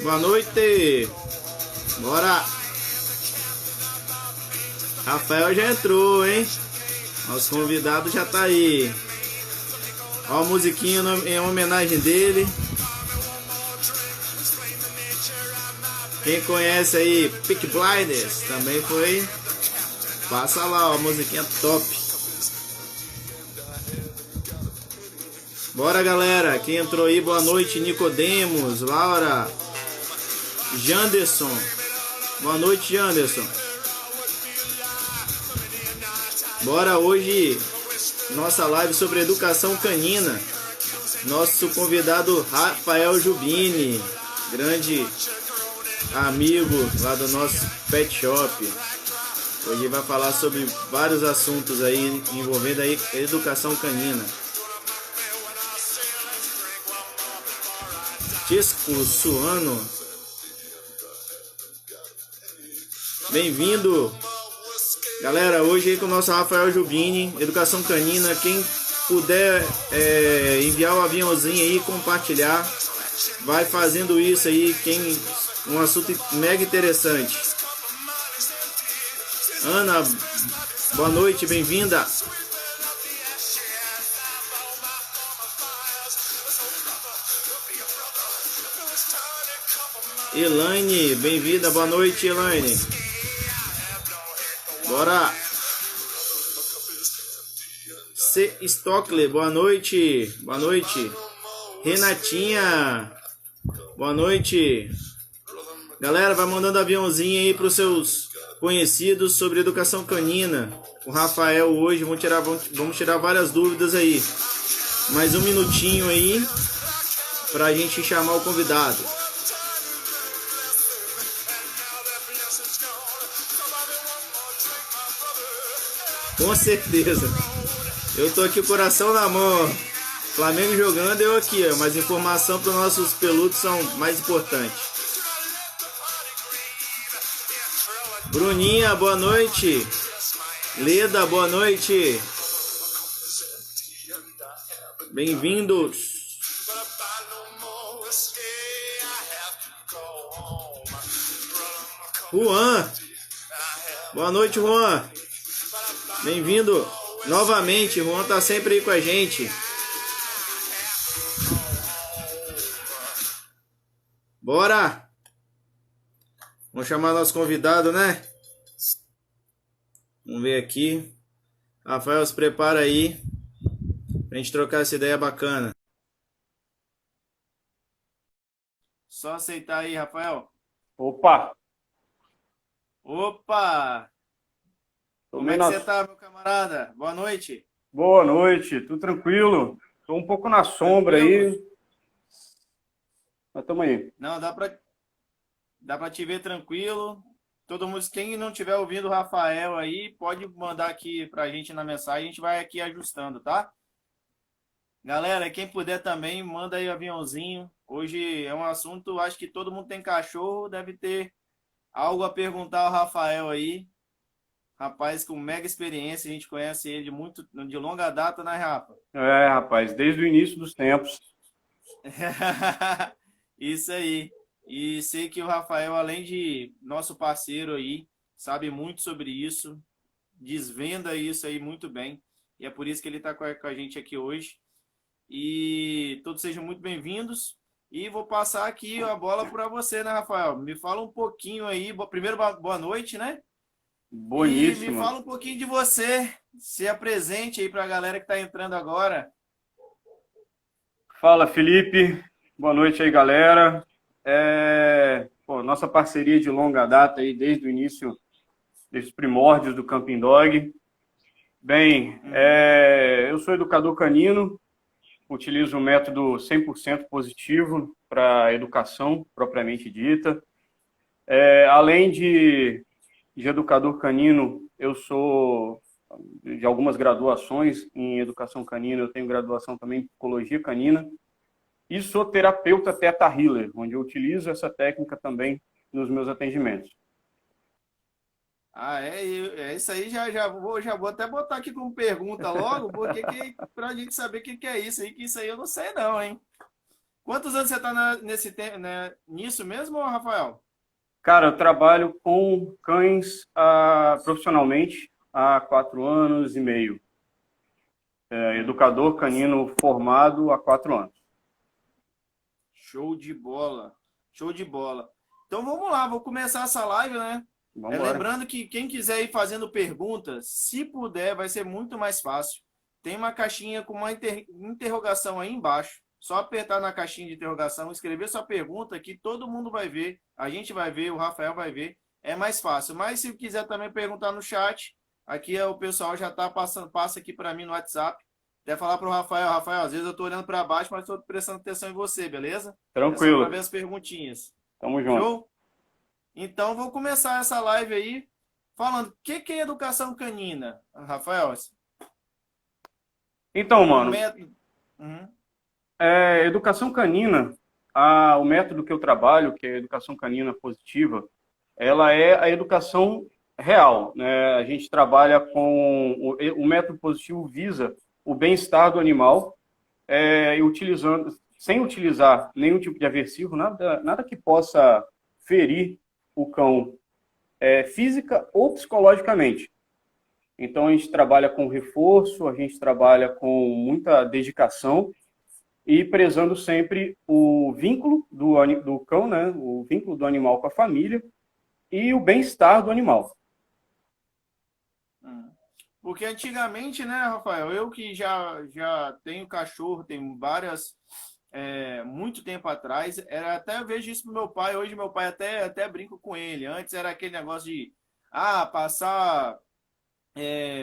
Boa noite. Bora. Rafael já entrou, hein? Nosso convidado já tá aí. Ó a musiquinha em homenagem dele. Quem conhece aí Peaky Blinders também foi. Passa lá, ó, a musiquinha top. Bora, galera. Quem entrou aí, boa noite. Nicodemos, Laura, Janderson. Boa noite, Janderson. Bora hoje, nossa live sobre educação canina. Nosso convidado Rafael Jubini, grande amigo lá do nosso pet shop. Hoje vai falar sobre vários assuntos aí envolvendo aí educação canina. Tisco Suano, bem-vindo, galera. Hoje aí com o nosso Rafael Jubini, educação canina. Quem puder enviar o aviãozinho aí, compartilhar, vai fazendo isso aí. Um assunto mega interessante. Ana, boa noite, bem-vinda. Elaine, bem-vinda, boa noite, Elaine. Bora. C. Stockler, boa noite. Boa noite. Renatinha, boa noite. Galera, vai mandando aviãozinho aí para os seus conhecidos sobre educação canina. O Rafael hoje, vamos tirar várias dúvidas aí. Mais um minutinho aí para a gente chamar o convidado. Com certeza. Eu tô aqui, o coração na mão. Flamengo jogando, eu aqui, ó. Mas informação para os nossos peludos são mais importantes. Bruninha, boa noite. Leda, boa noite. Bem-vindos. Juan. Boa noite, Juan. Bem-vindo novamente. Juan tá sempre aí com a gente. Bora! Vamos chamar nosso convidado, né? Vamos ver aqui. Rafael, se prepara aí pra gente trocar essa ideia bacana. Só aceitar aí, Rafael. Opa! Opa! Como é que você tá, meu camarada? Boa noite. Boa noite, tudo tranquilo? Tô um pouco na sombra aí. Mas tamo aí. Não, dá pra te ver tranquilo. Todo mundo, quem não tiver ouvindo o Rafael aí, pode mandar aqui pra gente na mensagem, a gente vai aqui ajustando, tá? Galera, quem puder também, manda aí o aviãozinho. Hoje é um assunto, acho que todo mundo tem cachorro, deve ter algo a perguntar ao Rafael aí. Rapaz com mega experiência, a gente conhece ele de longa data, né, Rafa? Rapaz, desde o início dos tempos. Isso aí. E sei que o Rafael, além de nosso parceiro aí, sabe muito sobre isso, desvenda isso aí muito bem. E é por isso que ele está com a gente aqui hoje. E todos sejam muito bem-vindos. E vou passar aqui a bola para você, né, Rafael? Me fala um pouquinho aí. Primeiro, boa noite, né? Boníssimo. E me fala um pouquinho de você. Se apresente aí para a galera que está entrando agora. Fala, Felipe. Boa noite aí, galera. Nossa parceria de longa data aí, desde o início, desde os primórdios do Camping Dog. Bem, eu sou educador canino, utilizo o método 100% positivo para educação propriamente dita. Além de educador canino, eu sou de algumas graduações em educação canina, eu tenho graduação também em psicologia canina, e sou terapeuta Theta Healer, onde eu utilizo essa técnica também nos meus atendimentos. Ah, é isso aí, já vou até botar aqui como pergunta logo, porque para a gente saber o que é isso aí, que isso aí eu não sei não, hein? Quantos anos você está nesse tempo, né, nisso mesmo, Rafael? Cara, eu trabalho com cães profissionalmente há 4 anos e meio. Educador canino formado há 4 anos. Show de bola, show de bola. Então vamos lá, vou começar essa live, né? Vamos embora. Lembrando que quem quiser ir fazendo perguntas, se puder, vai ser muito mais fácil. Tem uma caixinha com uma interrogação aí embaixo. Só apertar na caixinha de interrogação, escrever sua pergunta que todo mundo vai ver. A gente vai ver, o Rafael vai ver. É mais fácil. Mas se quiser também perguntar no chat, aqui o pessoal já está passando, passa aqui para mim no WhatsApp. Até falar para o Rafael, às vezes eu estou olhando para baixo, mas estou prestando atenção em você, beleza? É só Tranquilo. para ver as perguntinhas. Tamo junto. Show? Então, vou começar essa live aí falando o que é educação canina, Rafael? Então, O mano, método. Uhum. educação canina, o método que eu trabalho, que é a educação canina positiva, ela é a educação real, né? A gente trabalha com o método positivo visa o bem-estar do animal, sem utilizar nenhum tipo de aversivo, nada que possa ferir o cão física ou psicologicamente. Então a gente trabalha com reforço, a gente trabalha com muita dedicação e prezando sempre o vínculo do cão, né? O vínculo do animal com a família e o bem-estar do animal. Porque antigamente, né, Rafael, eu que já tenho cachorro, tenho várias, muito tempo atrás, até eu vejo isso pro meu pai, hoje meu pai até brinco com ele. Antes era aquele negócio de passar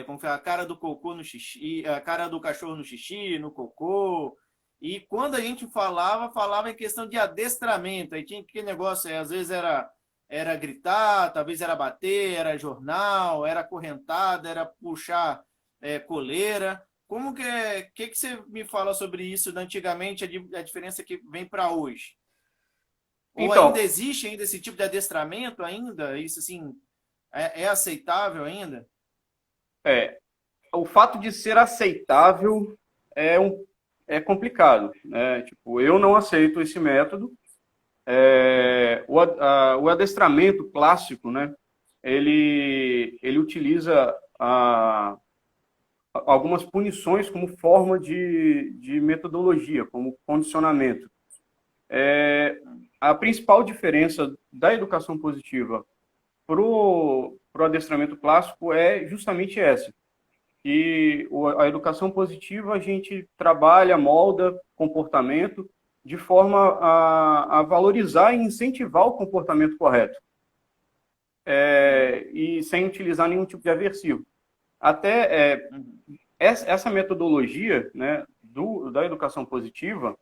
como foi a cara do cocô no xixi, a cara do cachorro no xixi, no cocô. E quando a gente falava em questão de adestramento. Aí tinha aquele negócio, às vezes era gritar, talvez era bater, era jornal, era correntada, era puxar coleira. Como que você me fala sobre isso da antigamente, a diferença que vem para hoje? Ou ainda Então, existe ainda esse tipo de adestramento ainda? Isso assim é aceitável ainda? o fato de ser aceitável é complicado, né? Tipo, eu não aceito esse método. O adestramento clássico, né? Ele utiliza algumas punições como forma de metodologia, como condicionamento. A principal diferença da educação positiva pro adestramento clássico é justamente essa. Que a educação positiva a gente trabalha, molda comportamento de forma a valorizar e incentivar o comportamento correto. E sem utilizar nenhum tipo de aversivo. Até essa metodologia, né, da educação positiva,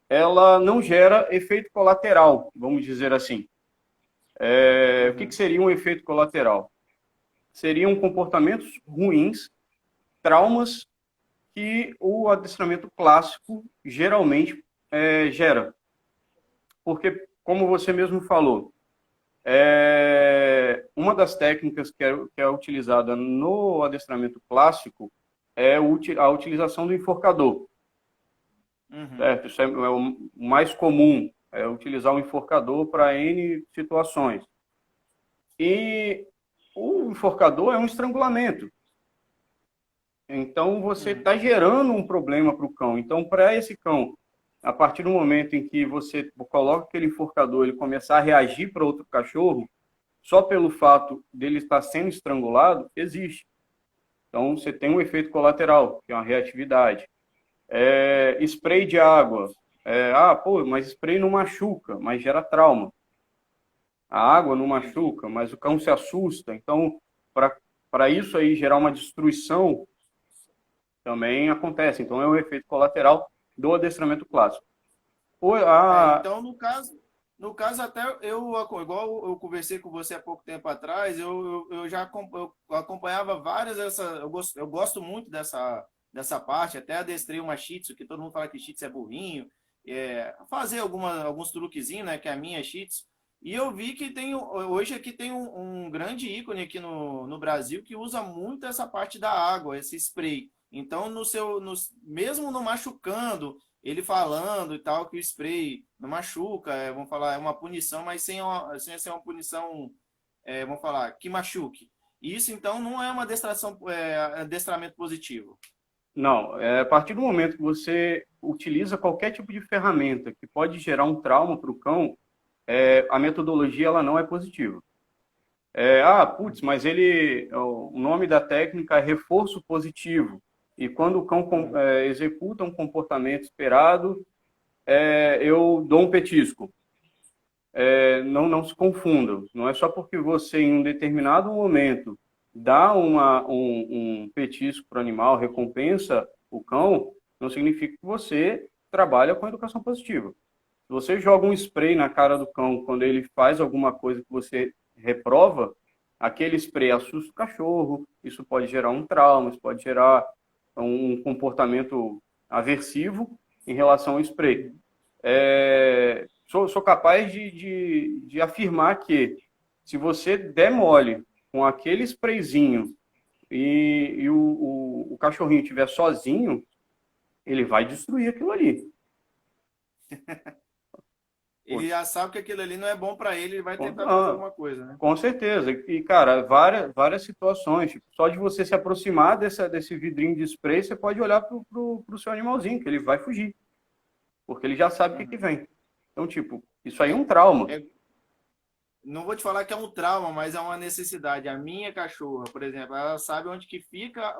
ela não gera efeito colateral, vamos dizer assim. O que seria um efeito colateral? Seriam comportamentos ruins, traumas que o adestramento clássico geralmente gera. Porque, como você mesmo falou, uma das técnicas que é utilizada no adestramento clássico é a utilização do enforcador. Certo? Isso é o mais comum, utilizar o enforcador para N situações. E o enforcador é um estrangulamento. Então, você está gerando um problema para o cão. Então, para esse cão, a partir do momento em que você coloca aquele enforcador, ele começar a reagir para outro cachorro, só pelo fato dele estar sendo estrangulado, existe. Então, você tem um efeito colateral, que é uma reatividade. Spray de água. Mas spray não machuca, mas gera trauma. A água não machuca, mas o cão se assusta. Então, para isso aí gerar uma destruição, também acontece. Então, é um efeito colateral do adestramento clássico. Então, no caso, No caso, até igual eu conversei com você há pouco tempo atrás, eu já eu acompanhava várias dessas. Eu gosto muito dessa parte, até adestrei uma Shih Tzu, que todo mundo fala que Shih Tzu é burrinho, fazer alguns truquezinhos, né, que é a minha Shih Tzu. E eu vi que hoje aqui tem um grande ícone aqui no Brasil que usa muito essa parte da água, esse spray. Então, mesmo no machucando, ele falando e tal, que o spray não machuca, vamos falar, é uma punição, mas sem ser uma punição, vamos falar, que machuque. Isso, então, não é uma adestramento positivo. Não, a partir do momento que você utiliza qualquer tipo de ferramenta que pode gerar um trauma para o cão, a metodologia ela não é positiva. Putz, mas o nome da técnica é reforço positivo. E quando o cão executa um comportamento esperado, eu dou um petisco. Não se confundam. Não é só porque você, em um determinado momento, dá um petisco para o animal, recompensa o cão, não significa que você trabalha com educação positiva. Se você joga um spray na cara do cão quando ele faz alguma coisa que você reprova, aquele spray assusta o cachorro, isso pode gerar um trauma, isso pode gerar um comportamento aversivo em relação ao spray. Sou capaz de afirmar que se você der mole com aquele sprayzinho e o cachorrinho estiver sozinho, ele vai destruir aquilo ali. Ele já sabe que aquilo ali não é bom para ele vai tentar fazer Ah, alguma coisa, né? com certeza. E, cara, várias situações. Tipo, só de você se aproximar desse vidrinho de spray, você pode olhar pro seu animalzinho, que ele vai fugir. Porque ele já sabe o que Uhum. vem. Então, tipo, isso aí é É, um trauma. é não vou te falar que é um trauma, mas é uma necessidade. A minha cachorra, por exemplo, ela sabe onde que fica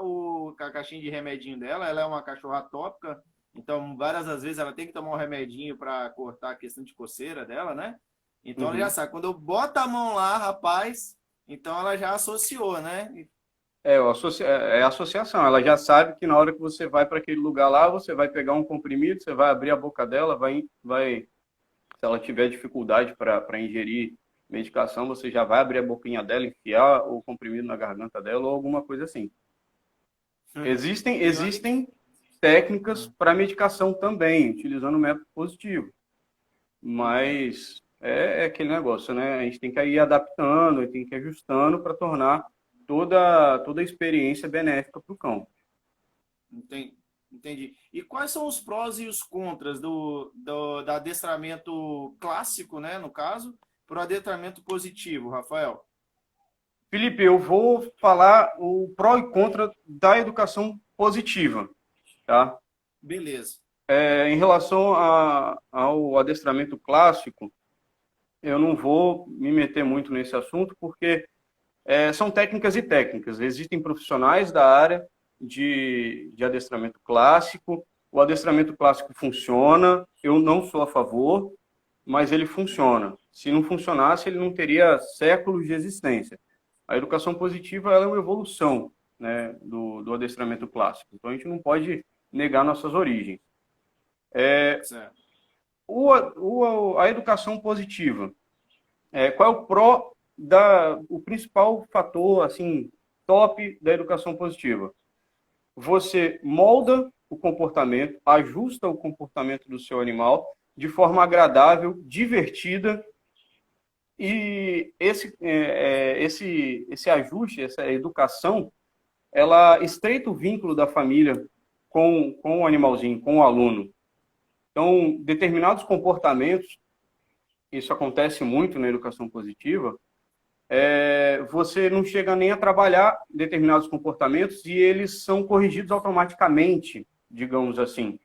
a caixinha de remedinho dela. Ela é uma cachorra atópica, então várias das vezes ela tem que tomar um remedinho para cortar a questão de coceira dela, né? Então ela já Uhum. sabe. Quando eu boto a mão lá, rapaz, então ela já associou, né? É a associação. Ela já sabe que na hora que você vai para aquele lugar lá, você vai pegar um comprimido, você vai abrir a boca dela, se ela tiver dificuldade para ingerir medicação, você já vai abrir a boquinha dela, enfiar o comprimido na garganta dela ou alguma coisa assim. Existem, E olha que. existem técnicas para medicação também, utilizando o método positivo. Uhum. Mas é aquele negócio, né? A gente tem que ir adaptando, tem que ir ajustando para tornar toda a experiência benéfica para o cão. Entendi. E quais são os prós e os contras do adestramento clássico, né, no caso, para o adestramento positivo, Rafael? Felipe, eu vou falar o pró e contra da educação positiva, tá? Beleza. Em relação ao adestramento clássico, eu não vou me meter muito nesse assunto, porque são técnicas e técnicas. Existem profissionais da área de adestramento clássico. O adestramento clássico funciona, eu não sou a favor, mas ele funciona. Se não funcionasse, ele não teria séculos de existência. A educação positiva ela é uma evolução, né, do adestramento clássico. Então a gente não pode negar nossas origens. Certo. A educação positiva, qual é o principal fator assim top da educação positiva? Você molda o comportamento, ajusta o comportamento do seu animal de forma agradável, divertida, e esse ajuste, essa educação, ela estreita o vínculo da família com o animalzinho, com o aluno. Então, determinados comportamentos, isso acontece muito na educação positiva, você não chega nem a trabalhar determinados comportamentos e eles são corrigidos automaticamente, digamos assim.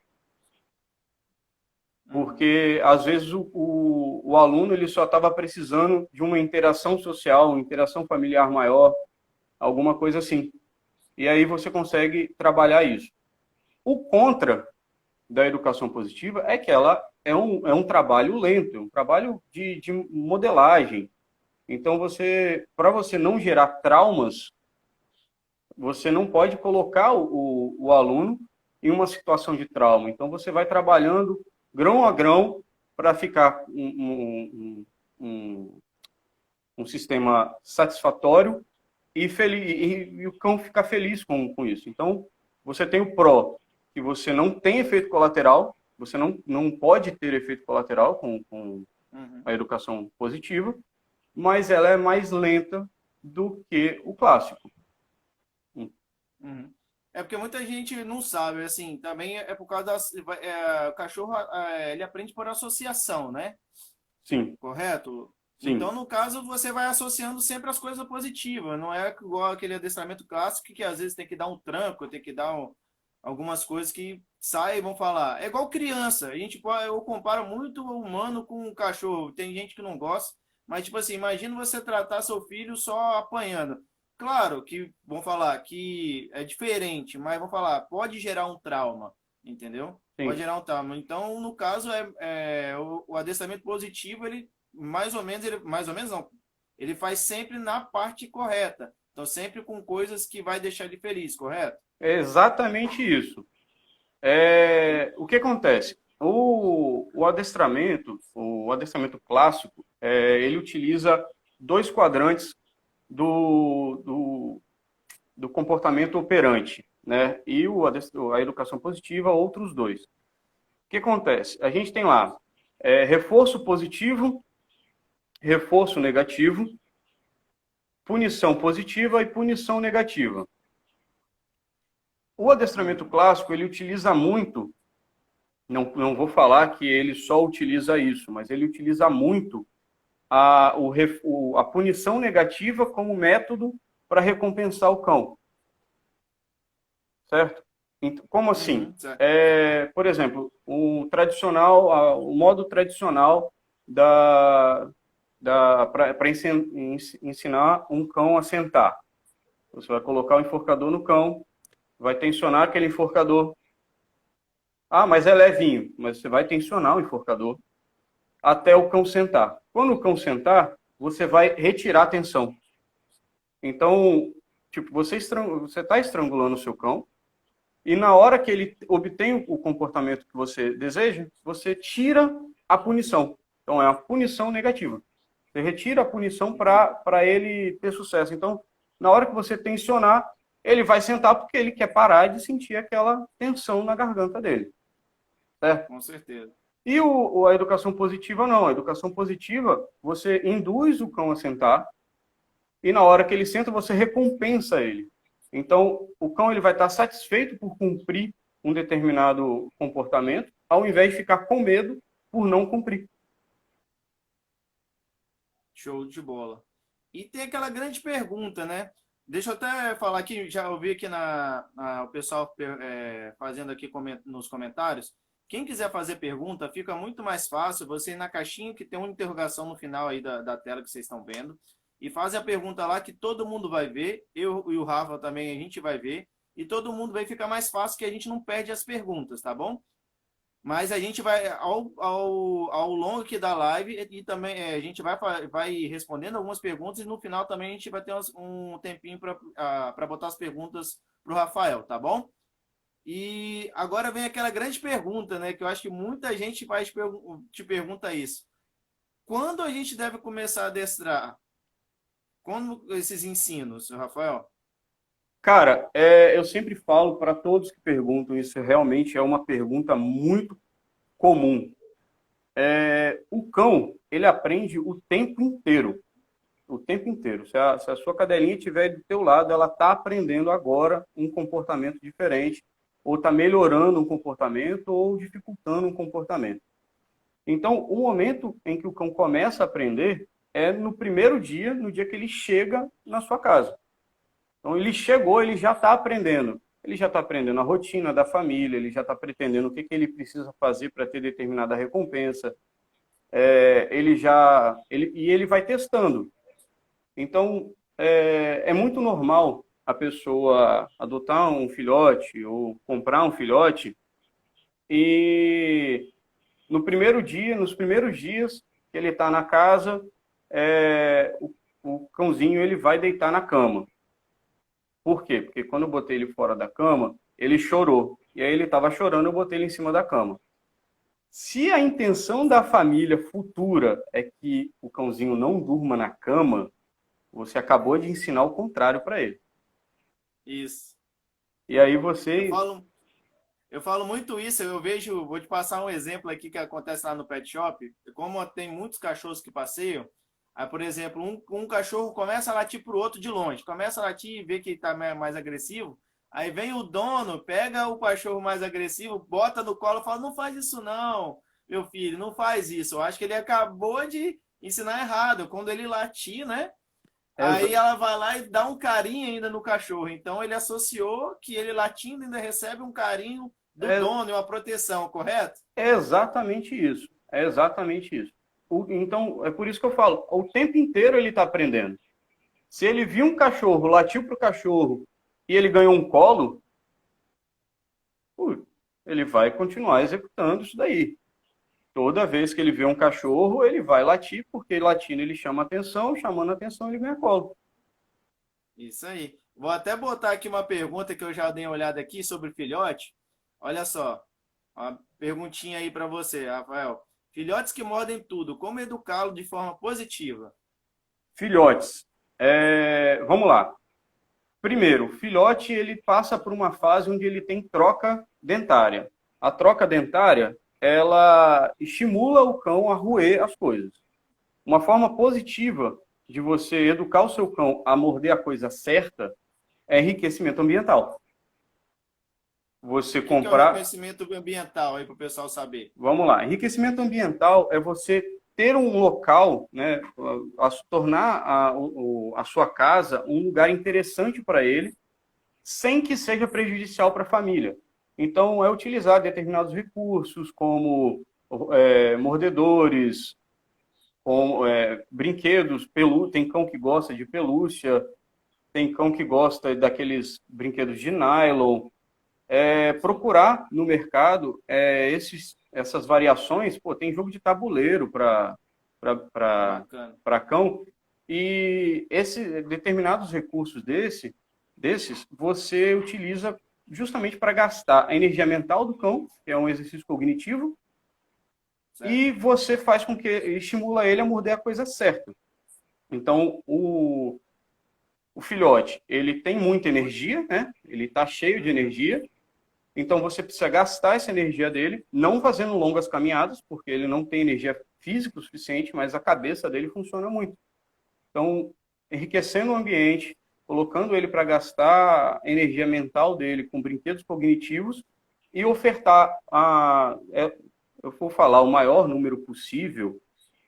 Uhum. Porque, às vezes, o aluno ele só estava precisando de uma interação social, uma interação familiar maior, alguma coisa assim. E aí você consegue trabalhar isso. O contra da educação positiva é que ela é um trabalho lento, é um trabalho de modelagem. Então, para você não gerar traumas, você não pode colocar o aluno em uma situação de trauma. Então, você vai trabalhando grão a grão para ficar um sistema satisfatório e, e o cão ficar feliz com isso. Então, você tem o pró, que você não tem efeito colateral, você não pode ter efeito colateral com a educação positiva, mas ela é mais lenta do que o clássico. Uhum. É porque muita gente não sabe, assim, também é por causa o cachorro, ele aprende por associação, né? Sim, Correto? sim. Então, no caso, você vai associando sempre as coisas positivas, não é igual aquele adestramento clássico que às vezes tem que dar um tranco, tem que dar algumas coisas que saem e vão falar. É igual criança, eu comparo muito o humano com o cachorro, tem gente que não gosta, mas tipo assim, imagina você tratar seu filho só apanhando. Claro que vão falar que é diferente, mas vão falar, pode gerar um trauma, entendeu? Pode Sim. gerar um trauma. Então, no caso, o adestramento positivo, ele mais ou menos não, ele faz sempre na parte correta. Então, sempre com coisas que vai deixar ele feliz, correto? É exatamente isso. O que acontece? O adestramento clássico, ele utiliza dois quadrantes do comportamento operante, né? E a educação positiva, outros dois. O que acontece? A gente tem lá reforço positivo, reforço negativo, punição positiva e punição negativa. O adestramento clássico, ele utiliza muito, não vou falar que ele só utiliza isso, mas ele utiliza muito a punição negativa como método para recompensar o cão. Certo? Então, como assim? Certo. Por exemplo, o modo tradicional para ensinar um cão a sentar. Você vai colocar o enforcador no cão, vai tensionar aquele enforcador. Ah, mas é levinho. Mas você vai tensionar o enforcador até o cão sentar. Quando o cão sentar, você vai retirar a tensão. Então, tipo, você está estrangulando o seu cão, e na hora que ele obtém o comportamento que você deseja, você tira a punição. Então, é uma punição negativa. Você retira a punição para ele ter sucesso. Então, na hora que você tensionar, ele vai sentar porque ele quer parar de sentir aquela tensão na garganta dele. Certo? Com certeza. E a educação positiva, não. A educação positiva, você induz o cão a sentar e na hora que ele senta, você recompensa ele. Então, o cão ele vai estar satisfeito por cumprir um determinado comportamento, ao invés de ficar com medo por não cumprir. Show de bola. E tem aquela grande pergunta, né? Deixa eu até falar aqui, já ouvi aqui o pessoal fazendo aqui nos comentários. Quem quiser fazer pergunta, fica muito mais fácil você ir na caixinha que tem uma interrogação no final aí da tela que vocês estão vendo. E faz a pergunta lá que todo mundo vai ver. Eu e o Rafa também a gente vai ver. E todo mundo vai ficar mais fácil que a gente não perde as perguntas, tá bom? Mas a gente vai, ao longo aqui da live, e também a gente vai respondendo algumas perguntas, e no final também a gente vai ter um tempinho para botar as perguntas para o Rafael, tá bom? E agora vem aquela grande pergunta, né? Que eu acho que muita gente te pergunta isso. Quando a gente deve começar a adestrar? Quando esses ensinos, Rafael? Cara, eu sempre falo para todos que perguntam, isso realmente é uma pergunta muito comum. O cão, ele aprende o tempo inteiro. O tempo inteiro. Se a sua cadelinha estiver do teu lado, ela está aprendendo agora um comportamento diferente, ou está melhorando um comportamento, ou dificultando um comportamento. Então, o momento em que o cão começa a aprender é no primeiro dia, no dia que ele chega na sua casa. Então, ele chegou, ele já está aprendendo. Ele já está aprendendo a rotina da família, ele já está pretendendo o que ele precisa fazer para ter determinada recompensa. Ele vai testando. Então, é muito normal a pessoa adotar um filhote ou comprar um filhote e nos primeiros dias que ele está na casa, o cãozinho ele vai deitar na cama. Por quê? Porque quando eu botei ele fora da cama, ele chorou. E aí ele estava chorando, eu botei ele em cima da cama. Se a intenção da família futura é que o cãozinho não durma na cama, você acabou de ensinar o contrário para ele. Isso. E aí Eu você. falo, eu falo muito isso, eu vejo, vou te passar um exemplo aqui que acontece lá no pet shop. Como tem muitos cachorros que passeiam, aí, por exemplo, um cachorro começa a latir pro outro de longe, começa a latir e vê que está mais agressivo, aí vem o dono, pega o cachorro mais agressivo, bota no colo e fala, não faz isso não, meu filho, não faz isso. Eu acho que ele acabou de ensinar errado, quando ele latir, né? Aí ela vai lá e dá um carinho ainda no cachorro. Então ele associou que ele latindo ainda recebe um carinho do É, dono e uma proteção, correto? é exatamente isso. É exatamente isso. Então, é por isso que eu falo, o tempo inteiro ele está aprendendo. Se ele viu um cachorro, latiu para o cachorro e ele ganhou um colo, ele vai continuar executando isso daí. Toda vez que ele vê um cachorro, ele vai latir, porque latindo ele chama atenção, chamando atenção ele ganha colo. Isso aí. Vou até botar aqui uma pergunta que eu já dei uma olhada aqui sobre filhote. Olha só, uma perguntinha aí para você, Rafael. Filhotes que mordem tudo, como educá-lo de forma positiva? Filhotes. Vamos lá. Primeiro, o filhote ele passa por uma fase onde ele tem troca dentária. A troca dentária, ela estimula o cão a roer as coisas. Uma forma positiva de você educar o seu cão a morder a coisa certa é enriquecimento ambiental. Você O que é o comprar. reconhecimento ambiental aí para o pessoal saber? Vamos lá. Enriquecimento ambiental é você ter um local, né, tornar a sua casa um lugar interessante para ele, sem que seja prejudicial para a família. Então, é utilizar determinados recursos, como mordedores, como brinquedos, tem cão que gosta de pelúcia, tem cão que gosta daqueles brinquedos de nylon. Procurar no mercado essas variações. Pô, tem jogo de tabuleiro para Bacana. cão, e determinados recursos desses você utiliza justamente para gastar a energia mental do cão, que é um exercício cognitivo, Certo. e você faz com que estimula ele a morder a coisa certa. Então, o filhote, ele tem muita energia, né? Ele está cheio de energia, então você precisa gastar essa energia dele, não fazendo longas caminhadas, porque ele não tem energia física o suficiente, mas a cabeça dele funciona muito. Então, enriquecendo o ambiente, colocando ele para gastar a energia mental dele com brinquedos cognitivos e ofertar eu vou falar o maior número possível,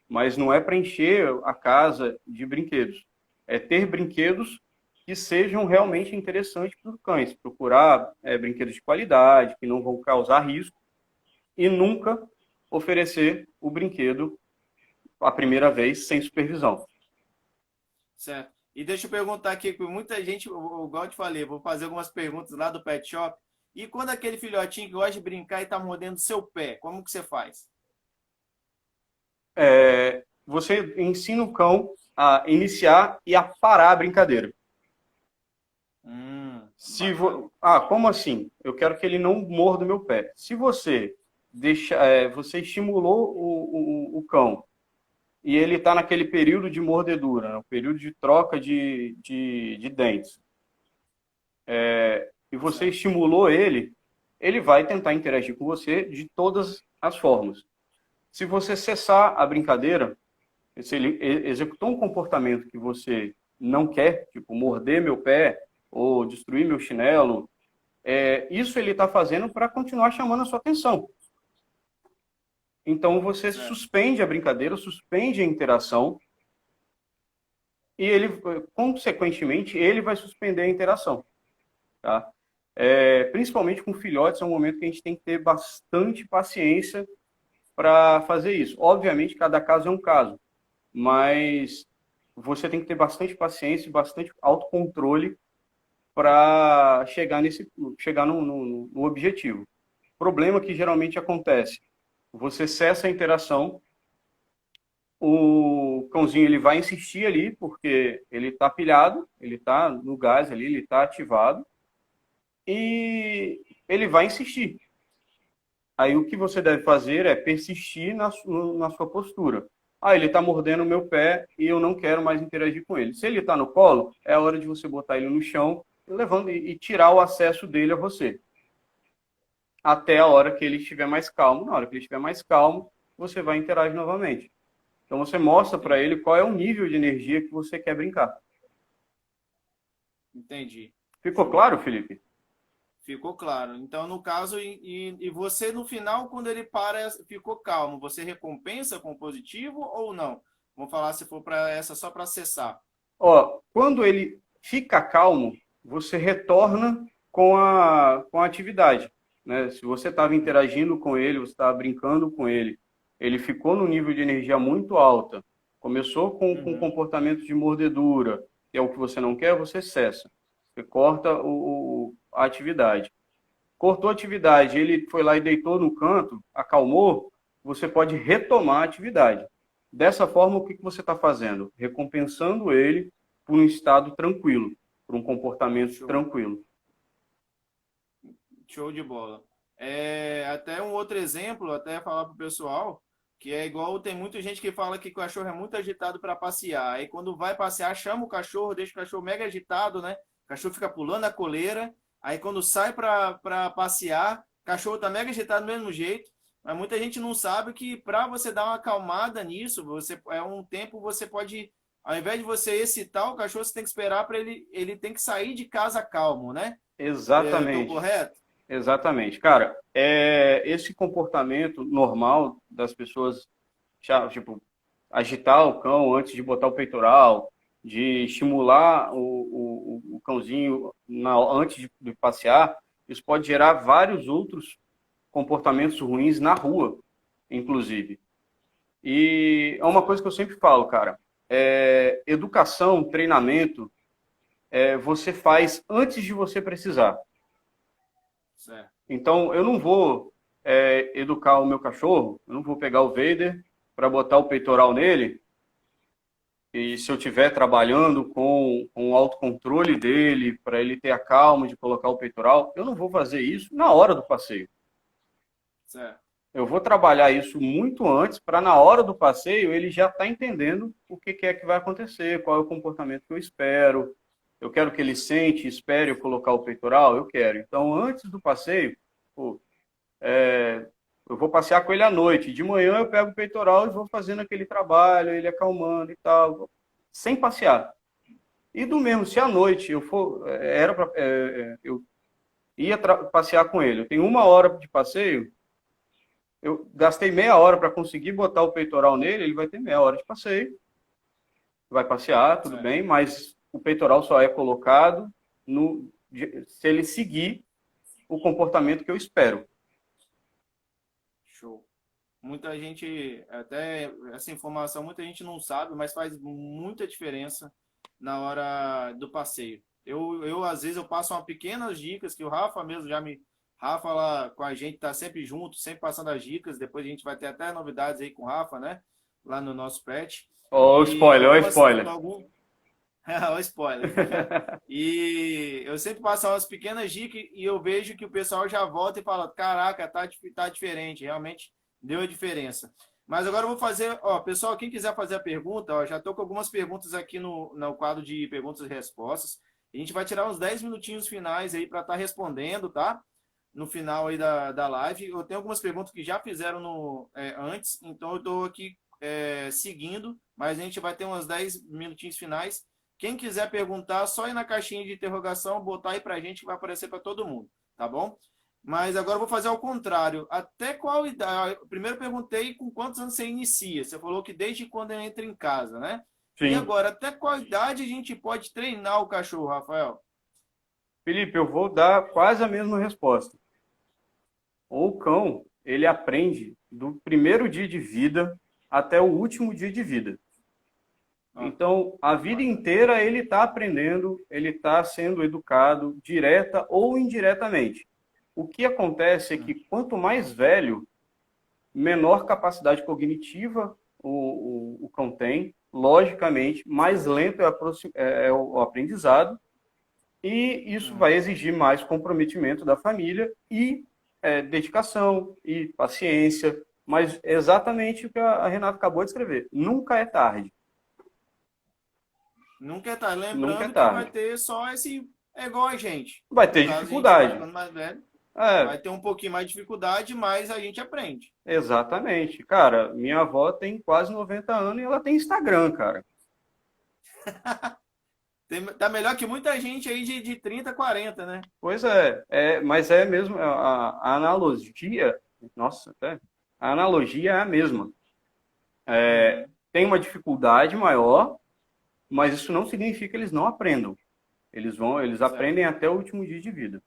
mas não é para encher a casa de brinquedos. É ter brinquedos que sejam realmente interessantes para os cães. Procurar brinquedos de qualidade, que não vão causar risco, e nunca oferecer o brinquedo a primeira vez sem supervisão. Certo. E deixa eu perguntar aqui, que muita gente, igual eu te falei, vou fazer algumas perguntas lá do pet shop. E quando aquele filhotinho que gosta de brincar e tá mordendo seu pé, como que você faz? Você ensina o cão a iniciar e a parar a brincadeira. Bacana. Como assim? Eu quero que ele não morda o meu pé. Se você você estimulou o cão e ele está naquele período de mordedura, né, um período de troca de dentes, e você Certo. estimulou ele vai tentar interagir com você de todas as formas. Se você cessar a brincadeira, se ele executou um comportamento que você não quer, tipo morder meu pé ou destruir meu chinelo, isso ele está fazendo para continuar chamando a sua atenção. Então você Certo. suspende a brincadeira, suspende a interação e ele, consequentemente, ele vai suspender a interação. Tá? Principalmente com filhotes, é um momento que a gente tem que ter bastante paciência para fazer isso. Obviamente, cada caso é um caso, mas você tem que ter bastante paciência e bastante autocontrole para chegar no objetivo. Problema que geralmente acontece: você cessa a interação, o cãozinho ele vai insistir ali, porque ele está pilhado, ele está no gás ali, ele está ativado, e ele vai insistir. Aí o que você deve fazer é persistir na sua postura. Ah, ele está mordendo o meu pé e eu não quero mais interagir com ele. Se ele está no colo, é a hora de você botar ele no chão, levando e tirar o acesso dele a você. Até a hora que ele estiver mais calmo. Na hora que ele estiver mais calmo, você vai interagir novamente. Então você mostra para ele qual é o nível de energia que você quer brincar. Entendi. Ficou claro, Felipe? Ficou claro. Então, no caso, e você no final, quando ele para, ficou calmo, você recompensa com positivo ou não? Vamos falar se for para essa só para acessar. Ó, quando ele fica calmo, você retorna com a atividade, né? Se você estava interagindo com ele, você estava brincando com ele, ele ficou no nível de energia muito alta, começou com comportamento de mordedura, que é o que você não quer, você cessa. Você corta a atividade. Cortou a atividade, ele foi lá e deitou no canto, acalmou, você pode retomar a atividade. Dessa forma, o que você está fazendo? Recompensando ele por um estado tranquilo, por um comportamento tranquilo. Show de bola. Até um outro exemplo, até falar para o pessoal, que é igual, tem muita gente que fala que o cachorro é muito agitado para passear. Aí quando vai passear, chama o cachorro, deixa o cachorro mega agitado, né? O cachorro fica pulando a coleira. Aí quando sai para passear, o cachorro tá mega agitado do mesmo jeito. Mas muita gente não sabe que para você dar uma acalmada nisso, um tempo você pode, ao invés de você excitar o cachorro, você tem que esperar para ele tem que sair de casa calmo, né? Exatamente. Estou correto? Exatamente. Cara, esse comportamento normal das pessoas, tipo, agitar o cão antes de botar o peitoral, de estimular o cãozinho antes de passear, isso pode gerar vários outros comportamentos ruins na rua, inclusive. E é uma coisa que eu sempre falo, cara, educação, treinamento, você faz antes de você precisar. Certo. Então, eu não vou educar o meu cachorro, eu não vou pegar o Vader para botar o peitoral nele, e se eu estiver trabalhando com o autocontrole dele, para ele ter a calma de colocar o peitoral, eu não vou fazer isso na hora do passeio. Certo. Eu vou trabalhar isso muito antes, para na hora do passeio ele já estar entendendo o que é que vai acontecer, qual é o comportamento que eu espero. Eu quero que ele sente, espere eu colocar o peitoral, eu quero. Então, antes do passeio, eu vou passear com ele à noite. De manhã eu pego o peitoral e vou fazendo aquele trabalho, ele acalmando e tal, sem passear. E do mesmo, se à noite eu ia passear com ele, eu tenho 1 hora de passeio, eu gastei meia hora para conseguir botar o peitoral nele, ele vai ter meia hora de passeio, vai passear, tudo bem, mas o peitoral só é colocado se ele seguir o comportamento que eu espero. Show. Muita gente, até essa informação, muita gente não sabe, mas faz muita diferença na hora do passeio. Às vezes, eu passo umas pequenas dicas que o Rafa mesmo Rafa lá com a gente tá sempre junto, sempre passando as dicas. Depois a gente vai ter até novidades aí com o Rafa, né? Lá no nosso pet. Ó, spoiler, ó, spoiler. Olha o spoiler. E eu sempre passo umas pequenas dicas e eu vejo que o pessoal já volta e fala: caraca, tá diferente, realmente deu a diferença. Mas agora eu vou fazer, ó, pessoal, quem quiser fazer a pergunta, ó, já estou com algumas perguntas aqui no quadro de perguntas e respostas. A gente vai tirar uns 10 minutinhos finais aí para estar respondendo, tá? No final aí da live. Eu tenho algumas perguntas que já fizeram antes, então eu estou aqui seguindo, mas a gente vai ter uns 10 minutinhos finais. Quem quiser perguntar, só ir na caixinha de interrogação, botar aí pra gente que vai aparecer para todo mundo, tá bom? Mas agora eu vou fazer ao contrário. Até qual idade? Primeiro eu perguntei com quantos anos você inicia. Você falou que desde quando entra em casa, né? Sim. E agora, até qual idade a gente pode treinar o cachorro, Rafael? Felipe, eu vou dar quase a mesma resposta. O cão, ele aprende do primeiro dia de vida até o último dia de vida. Então, a vida inteira ele está aprendendo, ele está sendo educado, direta ou indiretamente. O que acontece é que quanto mais velho, menor capacidade cognitiva o cão tem, logicamente, mais lento é o aprendizado, e isso vai exigir mais comprometimento da família e dedicação e paciência, mas exatamente o que a Renata acabou de escrever. Nunca é tarde. Nunca é tarde. Nunca é Lembrando que vai tarde. ter só esse. É igual a gente. Vai No ter caso, a gente vai dificuldade. ficando mais velho. É, Vai ter um pouquinho mais de dificuldade, mas a gente aprende. exatamente. Cara, minha avó tem quase 90 anos e ela tem Instagram, cara. Tá melhor que muita gente aí de 30, 40, né? Pois mas é mesmo a analogia, nossa, a analogia é a mesma. Uhum. Tem uma dificuldade maior, mas isso não significa que eles não aprendam. Eles Certo. aprendem até o último dia de vida.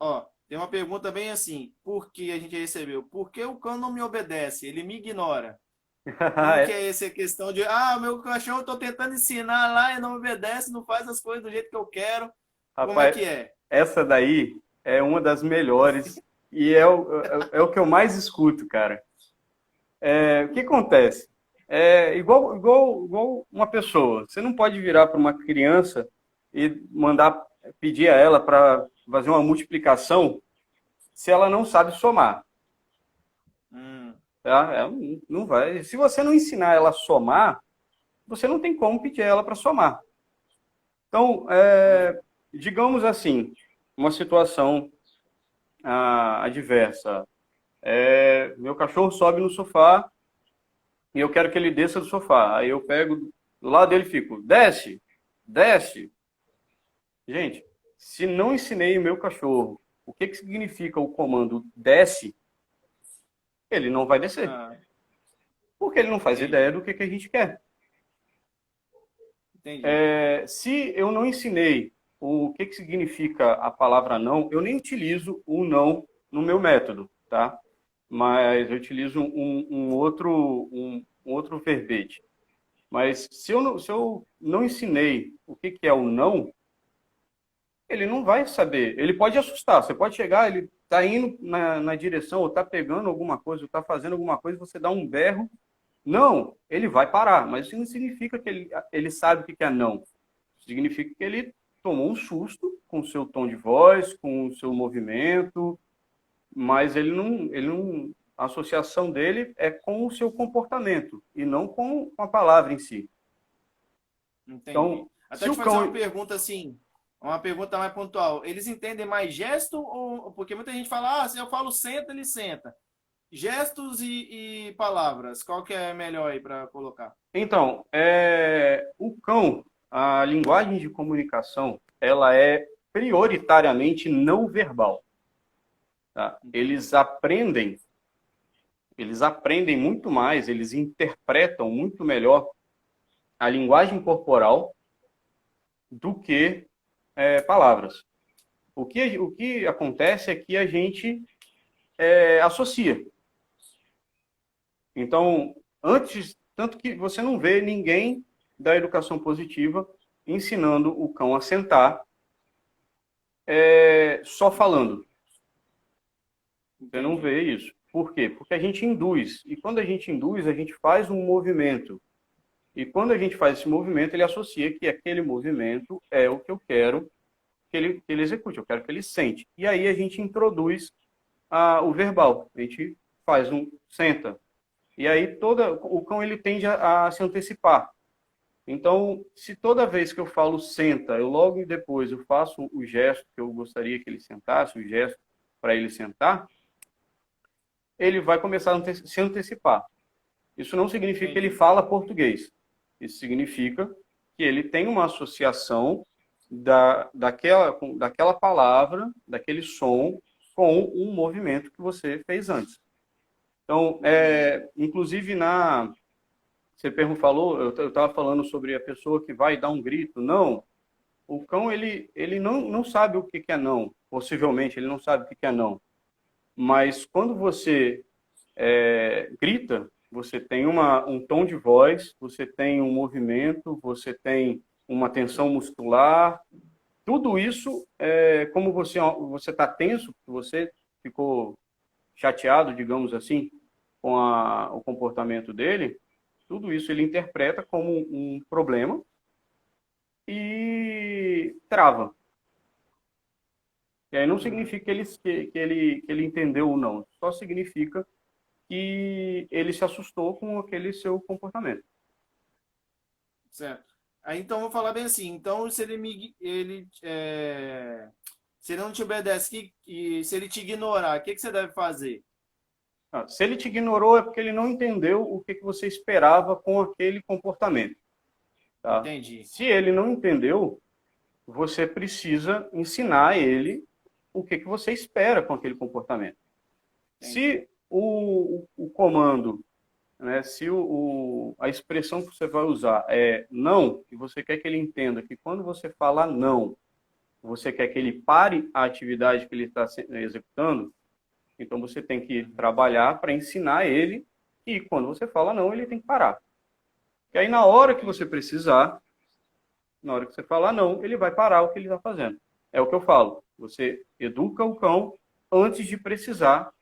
Ó, tem uma pergunta bem assim. Por que a gente recebeu? Por que o cão não me obedece? Ele me ignora. Como que é essa questão de, meu cachorro eu tô tentando ensinar lá e não me obedece, não faz as coisas do jeito que eu quero. Como é Rapaz, que é? essa daí é uma das melhores e é o que eu mais escuto, cara. O que acontece? É igual uma pessoa. Você não pode virar para uma criança e mandar pedir a ela para fazer uma multiplicação se ela não sabe somar. Hum, Tá? Não vai. Se você não ensinar ela a somar, você não tem como pedir ela para somar. Então, digamos assim, uma situação adversa. Meu cachorro sobe no sofá e eu quero que ele desça do sofá. Aí eu pego do lado dele e fico, desce, desce. Gente, se não ensinei o meu cachorro o que significa o comando desce, ele não vai descer. ah, Porque ele não faz ideia entendi, do que a gente quer. entendi. Se eu não ensinei o que significa a palavra não, eu nem utilizo o não no meu método, tá? Mas eu utilizo um outro verbete. Mas se eu não ensinei o que é o não, ele não vai saber. Ele pode assustar. Você pode chegar, ele está indo na direção, ou está pegando alguma coisa, ou está fazendo alguma coisa, você dá um berro. Não, ele vai parar. Mas isso não significa que ele sabe o que é não. Significa que ele tomou um susto com o seu tom de voz, com o seu movimento, mas a associação dele é com o seu comportamento e não com a palavra em si. Entendi. Então, se Até te o fazer uma cão. pergunta assim, uma pergunta mais pontual. Eles entendem mais gesto ou porque muita gente fala, se eu falo senta, ele senta. Gestos e palavras, qual que é melhor aí para colocar? Então, o cão, a linguagem de comunicação, ela é prioritariamente não verbal. Tá? Entendi. Eles aprendem muito mais, eles interpretam muito melhor a linguagem corporal do que palavras. O que acontece é que a gente associa. Então, tanto que você não vê ninguém da educação positiva ensinando o cão a sentar só falando. Você não Entendi. vê isso. Por quê? Porque a gente induz. E quando a gente induz, a gente faz um movimento. E quando a gente faz esse movimento, ele associa que aquele movimento é o que eu quero que ele execute, eu quero que ele sente. E aí a gente introduz o verbal. A gente faz um senta. E aí o cão ele tende a se antecipar. Então, se toda vez que eu falo senta, eu logo depois eu faço o gesto que eu gostaria que ele sentasse, o gesto para ele sentar, ele vai começar a se antecipar. Isso não significa que ele Entendi. fala português. Isso significa que ele tem uma associação daquela palavra, daquele som, com um movimento que você fez antes. Então, Entendi. inclusive você falou, eu estava falando sobre a pessoa que vai dar um grito. Não, o cão ele não sabe o que é não. Possivelmente ele não sabe o que é não. Mas quando você grita, você tem um tom de voz, você tem um movimento, você tem uma tensão muscular. Tudo isso, como você está tenso, você ficou chateado, digamos assim, com o comportamento dele, tudo isso ele interpreta como um problema e trava. E aí não significa que ele entendeu ou não. Só significa que ele se assustou com aquele seu comportamento. Certo. Aí então vou falar bem assim. Então, se ele não te obedece e se ele te ignorar, o que você deve fazer? Se ele te ignorou é porque ele não entendeu o que você esperava com aquele comportamento. Tá? Entendi. Se ele não entendeu, você precisa ensinar ele o que você espera com aquele comportamento. Entendi. Se o comando, né, se a expressão que você vai usar é não, e você quer que ele entenda que quando você fala não, você quer que ele pare a atividade que ele está executando, então você tem que trabalhar para ensinar ele que quando você fala não, ele tem que parar. E aí na hora que você precisar, na hora que você falar não, ele vai parar o que ele está fazendo. É o que eu falo. Você educa o cão antes de precisar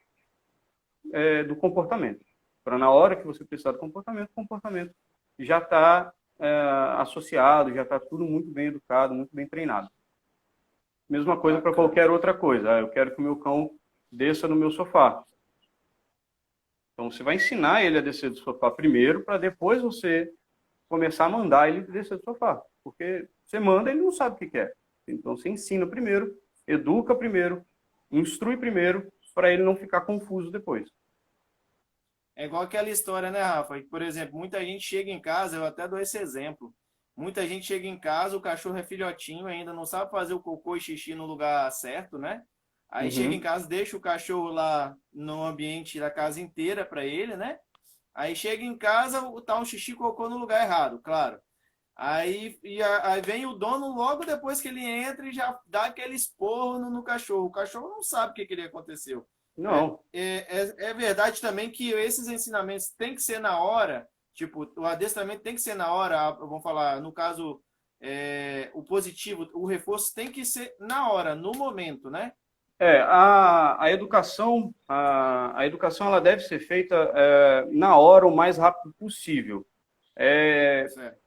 do comportamento. Para na hora que você precisar do comportamento, o comportamento já está associado, já está tudo muito bem educado, muito bem treinado. Mesma coisa para qualquer outra coisa. Eu quero que o meu cão desça no meu sofá. Então você vai ensinar ele a descer do sofá primeiro, para depois você começar a mandar ele descer do sofá. Porque você manda, ele não sabe o que quer. Então você ensina primeiro, educa primeiro, instrui primeiro, para ele não ficar confuso depois. É igual aquela história, né, Rafa? Por exemplo, muita gente chega em casa, eu até dou esse exemplo. Muita gente chega em casa, o cachorro é filhotinho, ainda não sabe fazer o cocô e xixi no lugar certo, né? Aí chega em Uhum. casa, deixa o cachorro lá no ambiente da casa inteira para ele, né? Aí chega em casa, tá um xixi e cocô no lugar errado, claro. Aí vem o dono logo depois que ele entra e já dá aquele esporro no cachorro. O cachorro não sabe o que que aconteceu. Não. É verdade também que esses ensinamentos têm que ser na hora, tipo, o adestramento tem que ser na hora, vamos falar, no caso, o positivo, o reforço tem que ser na hora, no momento, né? A educação, a educação ela deve ser feita na hora, o mais rápido possível. Certo.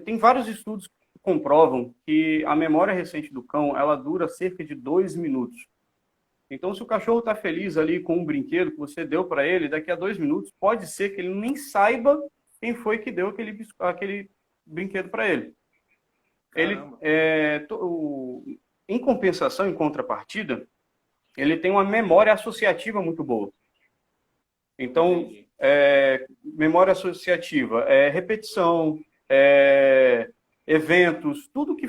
Tem vários estudos que comprovam que a memória recente do cão ela dura cerca de 2 minutos. Então, se o cachorro está feliz ali com um brinquedo que você deu para ele, daqui a 2 minutos, pode ser que ele nem saiba quem foi que deu aquele brinquedo para ele. Ele, Caramba. em compensação, em contrapartida, ele tem uma memória associativa muito boa. Então, Entendi. memória associativa repetição, eventos, tudo que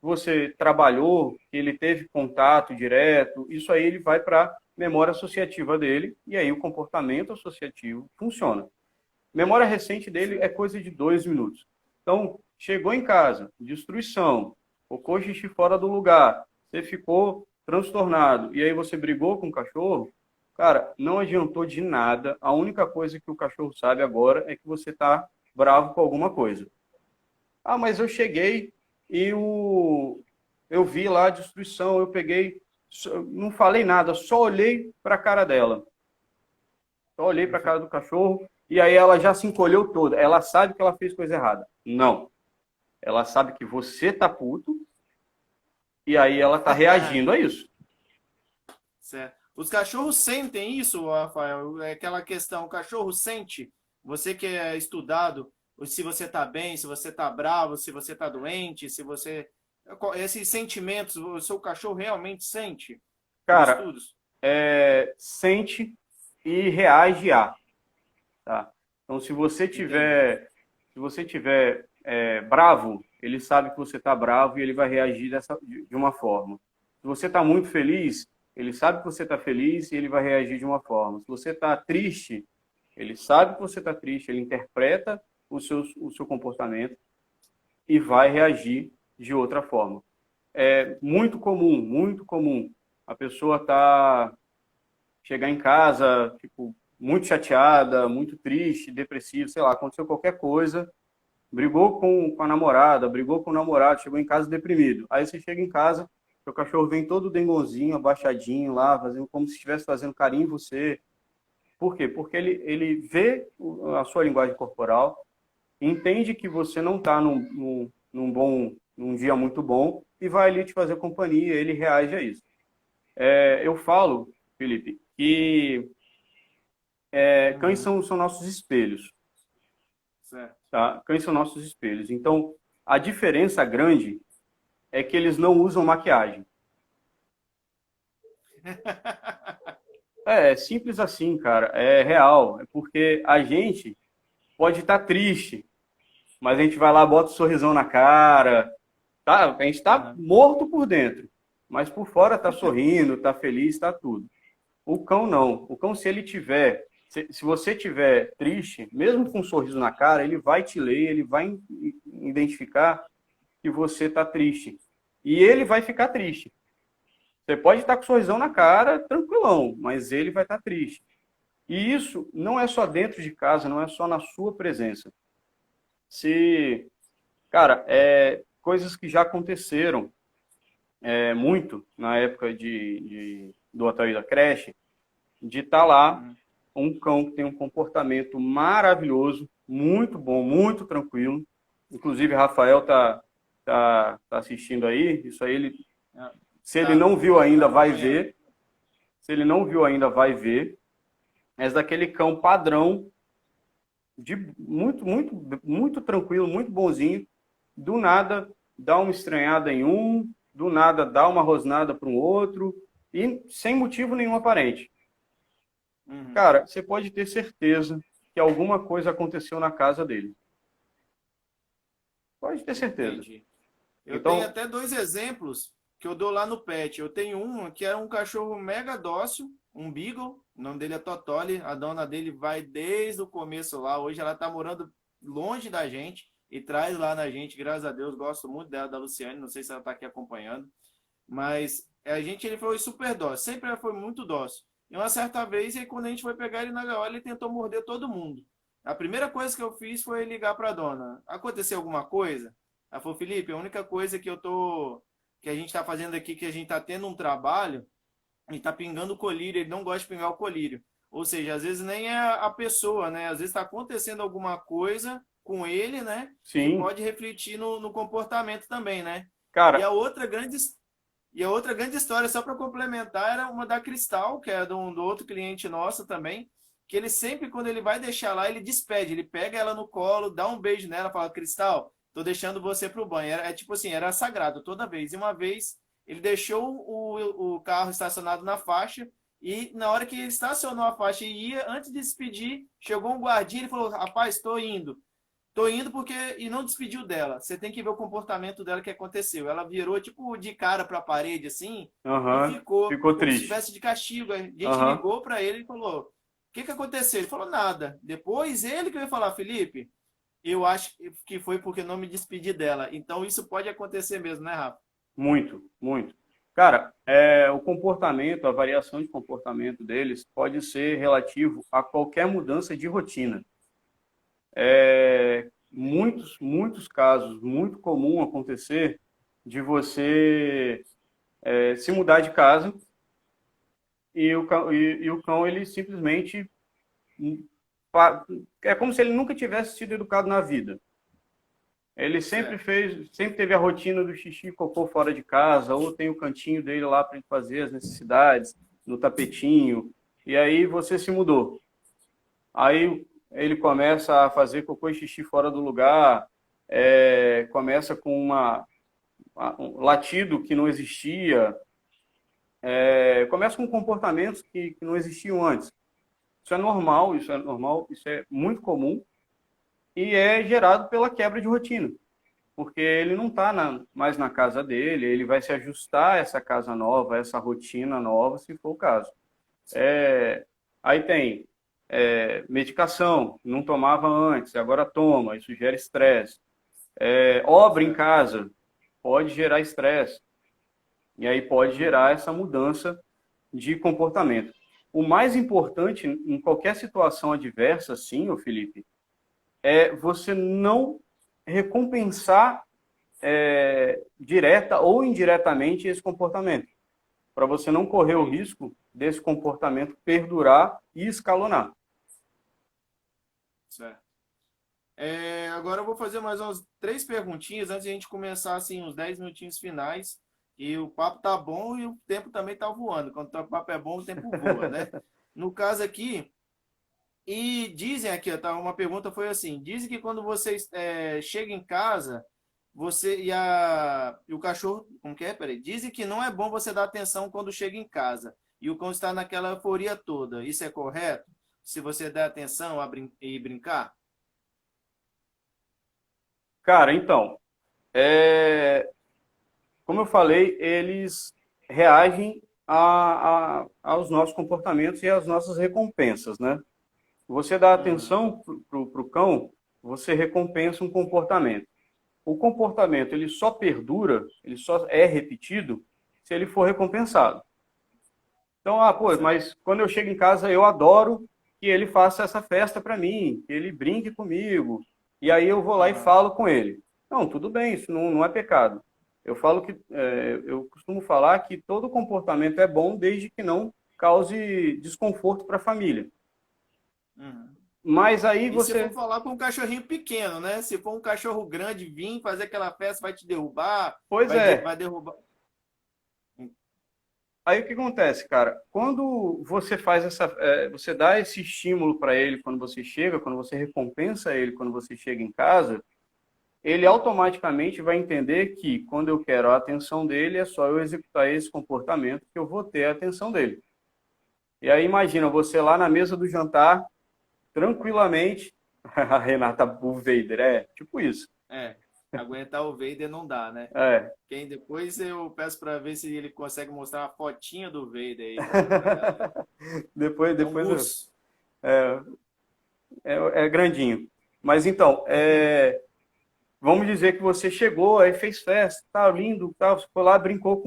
você trabalhou, que ele teve contato direto, isso aí ele vai para a memória associativa dele, e aí o comportamento associativo funciona. Memória recente dele é coisa de 2 minutos. Então, chegou em casa, destruição, colocou xixi fora do lugar, você ficou transtornado, e aí você brigou com o cachorro, cara, não adiantou de nada. A única coisa que o cachorro sabe agora é que você está bravo com alguma coisa. Ah, mas eu cheguei e eu vi lá a destruição, eu peguei, não falei nada, só olhei para a cara dela. Só olhei para a cara do cachorro e aí ela já se encolheu toda. Ela sabe que ela fez coisa errada. Não. Ela sabe que você tá puto e aí ela tá reagindo a isso. Certo. Os cachorros sentem isso, Rafael? É aquela questão, o cachorro sente, você que é estudado, se você está bem, se você está bravo, se você está doente, se você... Esses sentimentos, o seu cachorro realmente sente por Cara, estudos? sente e reage a, tá? Então, Entendi. se você tiver bravo, ele sabe que você está bravo e ele vai reagir de uma forma. Se você está muito feliz, ele sabe que você está feliz e ele vai reagir de uma forma. Se você está triste, ele sabe que você está triste, ele interpreta o seu comportamento e vai reagir de outra forma. É muito comum a pessoa chegar em casa, tipo, muito chateada, muito triste, depressiva, sei lá, aconteceu qualquer coisa, brigou com a namorada, brigou com o namorado, chegou em casa deprimido. Aí você chega em casa, seu cachorro vem todo dengonzinho, abaixadinho lá, fazendo como se estivesse fazendo carinho em você. Por quê? Porque ele vê a sua linguagem corporal, entende que você não está num dia muito bom e vai ali te fazer companhia, ele reage a isso. Eu falo, Felipe, que cães são nossos espelhos, Certo. tá? Cães são nossos espelhos. Então, a diferença grande é que eles não usam maquiagem. É simples assim, cara. É real. É porque a gente pode estar triste, mas a gente vai lá, bota um sorrisão na cara, tá? A gente está Aham. morto por dentro, mas por fora tá sorrindo, tá feliz, tá tudo. O cão não. O cão, se ele tiver, se você tiver triste, mesmo com um sorriso na cara, ele vai te ler, ele vai identificar que você tá triste. E ele vai ficar triste. Você pode estar com um sorrisão na cara, tranquilão, mas ele vai estar triste. E isso não é só dentro de casa, não é só na sua presença. Se, cara, coisas que já aconteceram muito na época do hotel e da creche, de estar lá Uhum. um cão que tem um comportamento maravilhoso, muito bom, muito tranquilo. Inclusive, Rafael tá assistindo aí. Isso aí, Ah, se ele tá, não viu tá ainda, vai acompanhando. ver. Se ele não viu ainda, vai ver. É daquele cão padrão, de muito, muito, muito tranquilo, muito bonzinho. Do nada, dá uma estranhada em um, do nada, dá uma rosnada para um outro, e sem motivo nenhum aparente. Uhum. Cara, você pode ter certeza que alguma coisa aconteceu na casa dele. Pode ter certeza. Entendi. Eu tenho Então, até dois exemplos que eu dou lá no pet. Eu tenho um que era um cachorro mega dócil, um Beagle, o nome dele é Totoli, a dona dele vai desde o começo lá. Hoje ela tá morando longe da gente e traz lá na gente, graças a Deus, gosto muito dela, da Luciane, não sei se ela tá aqui acompanhando, mas ele foi super dócil, sempre ela foi muito dócil. E uma certa vez, quando a gente foi pegar ele na gaiola, ele tentou morder todo mundo. A primeira coisa que eu fiz foi ligar para a dona. Aconteceu alguma coisa? Ela falou, Felipe, a única coisa que a gente está fazendo aqui, que a gente está tendo um trabalho, e está pingando o colírio, ele não gosta de pingar o colírio. Ou seja, às vezes nem é a pessoa, né? Às vezes está acontecendo alguma coisa com ele, né? Que sim, pode refletir no comportamento também, né? E cara, a outra grande, e a outra grande história, só para complementar, era uma da Cristal, que é do outro cliente nosso também, que ele sempre, quando ele vai deixar lá, ele despede, ele pega ela no colo, dá um beijo nela, fala, Cristal, tô deixando você pro banho. Tipo assim, era sagrado toda vez. E uma vez ele deixou o carro estacionado na faixa e na hora que ele estacionou a faixa e ia, antes de despedir, chegou um guardinha e falou, rapaz, estou indo. Tô indo porque. E não despediu dela. Você tem que ver o comportamento dela que aconteceu. Ela virou, tipo, de cara pra parede, assim, e aham, ficou ficou como se triste. estivesse de castigo. A gente Aham, ligou pra ele e falou: O que que aconteceu? Ele falou: Nada. Depois ele que veio falar: Felipe, eu acho que foi porque não me despedi dela. Então isso pode acontecer mesmo, né, Rafa? muito, muito. Cara, o comportamento, a variação de comportamento deles pode ser relativo a qualquer mudança de rotina. Muitos casos, muito comum acontecer de você se mudar de casa e o cão ele simplesmente pa- é como se ele nunca tivesse sido educado na vida. Ele Certo. sempre teve a rotina do xixi e cocô fora de casa, ou tem o cantinho dele lá para ele fazer as necessidades, no tapetinho. E aí você se mudou. Aí ele começa a fazer cocô e xixi fora do lugar, começa com um latido que não existia, começa com comportamentos que não existiam antes. Isso é normal, isso é muito comum e é gerado pela quebra de rotina, porque ele não está mais na casa dele, ele vai se ajustar a essa casa nova, a essa rotina nova, se for o caso. É, Aí tem medicação, não tomava antes, agora toma, isso gera estresse. Obra em Certo. casa pode gerar estresse, e aí pode Uhum. gerar essa mudança de comportamento. O mais importante em qualquer situação adversa, sim, ô Felipe, é você não recompensar direta ou indiretamente esse comportamento, para você não correr o Entendi. risco desse comportamento perdurar e escalonar. Certo. Agora eu vou fazer mais umas 3 perguntinhas antes de a gente começar, assim, uns 10 minutinhos finais. E o papo tá bom e o tempo também tá voando. Quando o papo é bom, o tempo voa, né? No caso aqui, e dizem aqui, ó, tá, uma pergunta foi assim, dizem que quando você chega em casa, você e o cachorro, como que é? Peraí, dizem que não é bom você dar atenção quando chega em casa e o cão está naquela euforia toda. Isso é correto? Se você der atenção e brincar? Cara, então, como eu falei, eles reagem aos nossos comportamentos e às nossas recompensas, né? Você dá Uhum. atenção para o cão, você recompensa um comportamento. O comportamento ele só perdura, ele só é repetido se ele for recompensado. Então, pô, Certo. mas quando eu chego em casa eu adoro que ele faça essa festa para mim, que ele brinque comigo, e aí eu vou lá e Aham. falo com ele. Não, tudo bem, isso não é pecado. Eu falo que, eu costumo falar que todo comportamento é bom desde que não cause desconforto para a família. Uhum. Mas aí E se for você, falar com um cachorrinho pequeno, né? Se for um cachorro grande vir fazer aquela festa, vai te derrubar, pois é, vai derrubar. aí o que acontece, cara? Quando você faz você dá esse estímulo para ele quando você chega, quando você recompensa ele quando você chega em casa, ele automaticamente vai entender que quando eu quero a atenção dele, é só eu executar esse comportamento que eu vou ter a atenção dele. E aí imagina você lá na mesa do jantar, tranquilamente, a Renata Bullvader, tipo isso. É, aguentar o Vader não dá, né? É. Quem depois eu peço para ver se ele consegue mostrar uma fotinha do Vader aí pra galera. depois, É um depois urso. é grandinho. Mas então, vamos dizer que você chegou, aí fez festa, tá lindo, tá, você foi lá, brincou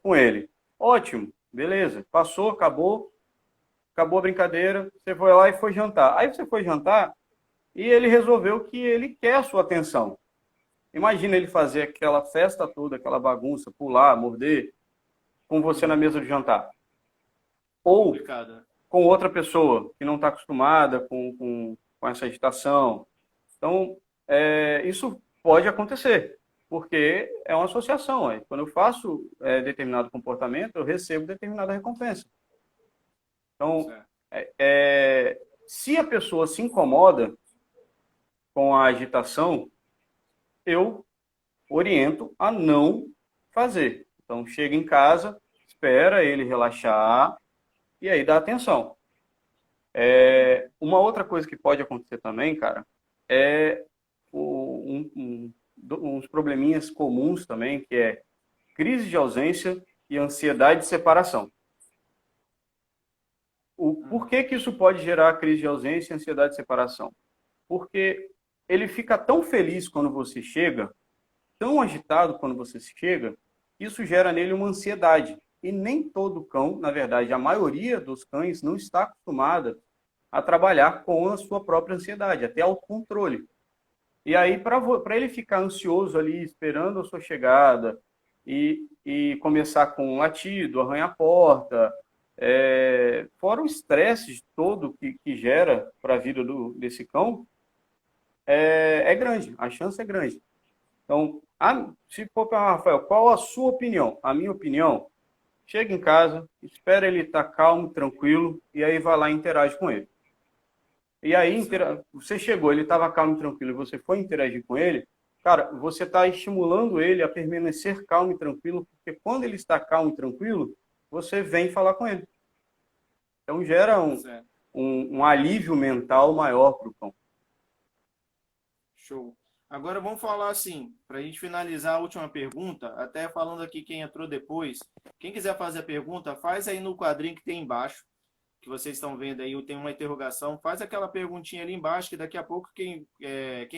com ele. Ótimo, beleza. Passou, acabou a brincadeira, você foi lá e foi jantar. Aí você foi jantar e ele resolveu que ele quer a sua atenção. Imagina ele fazer aquela festa toda, aquela bagunça, pular, morder, com você na Uhum. mesa de jantar. Ou Complicado, né? com outra pessoa que não está acostumada com essa agitação. Então, isso pode acontecer, porque é uma associação. Quando eu faço determinado comportamento, eu recebo determinada recompensa. Então, Certo. se a pessoa se incomoda com a agitação, eu oriento a não fazer. Então, chega em casa, espera ele relaxar e aí dá atenção. Uhum. Uma outra coisa que pode acontecer também, cara, é uns probleminhas comuns também, que é crise de ausência e ansiedade de separação. Por Uhum. que que isso pode gerar crise de ausência e ansiedade de separação? Porque ele fica tão feliz quando você chega, tão agitado quando você chega, isso gera nele uma ansiedade. E nem todo cão, na verdade, a maioria dos cães não está acostumada a trabalhar com a sua própria ansiedade, até autocontrole. E aí, para ele ficar ansioso ali, esperando a sua chegada, e começar com um latido, arranhar a porta, fora o estresse todo que gera para a vida desse cão, é grande, a chance é grande. Então, se for para Rafael, qual a sua opinião? A minha opinião, chega em casa, espera ele estar calmo, tranquilo, e aí vai lá e interage com ele. E aí, Certo. você chegou, ele estava calmo e tranquilo, e você foi interagir com ele, cara, você está estimulando ele a permanecer calmo e tranquilo, porque quando ele está calmo e tranquilo, você vem falar com ele. Então gera Certo. um alívio mental maior para o cão. Show. Agora vamos falar assim, para a gente finalizar a última pergunta, até falando aqui quem entrou depois. Quem quiser fazer a pergunta, faz aí no quadrinho que tem embaixo, que vocês estão vendo aí, tem uma interrogação. Faz aquela perguntinha ali embaixo, que daqui a pouco quem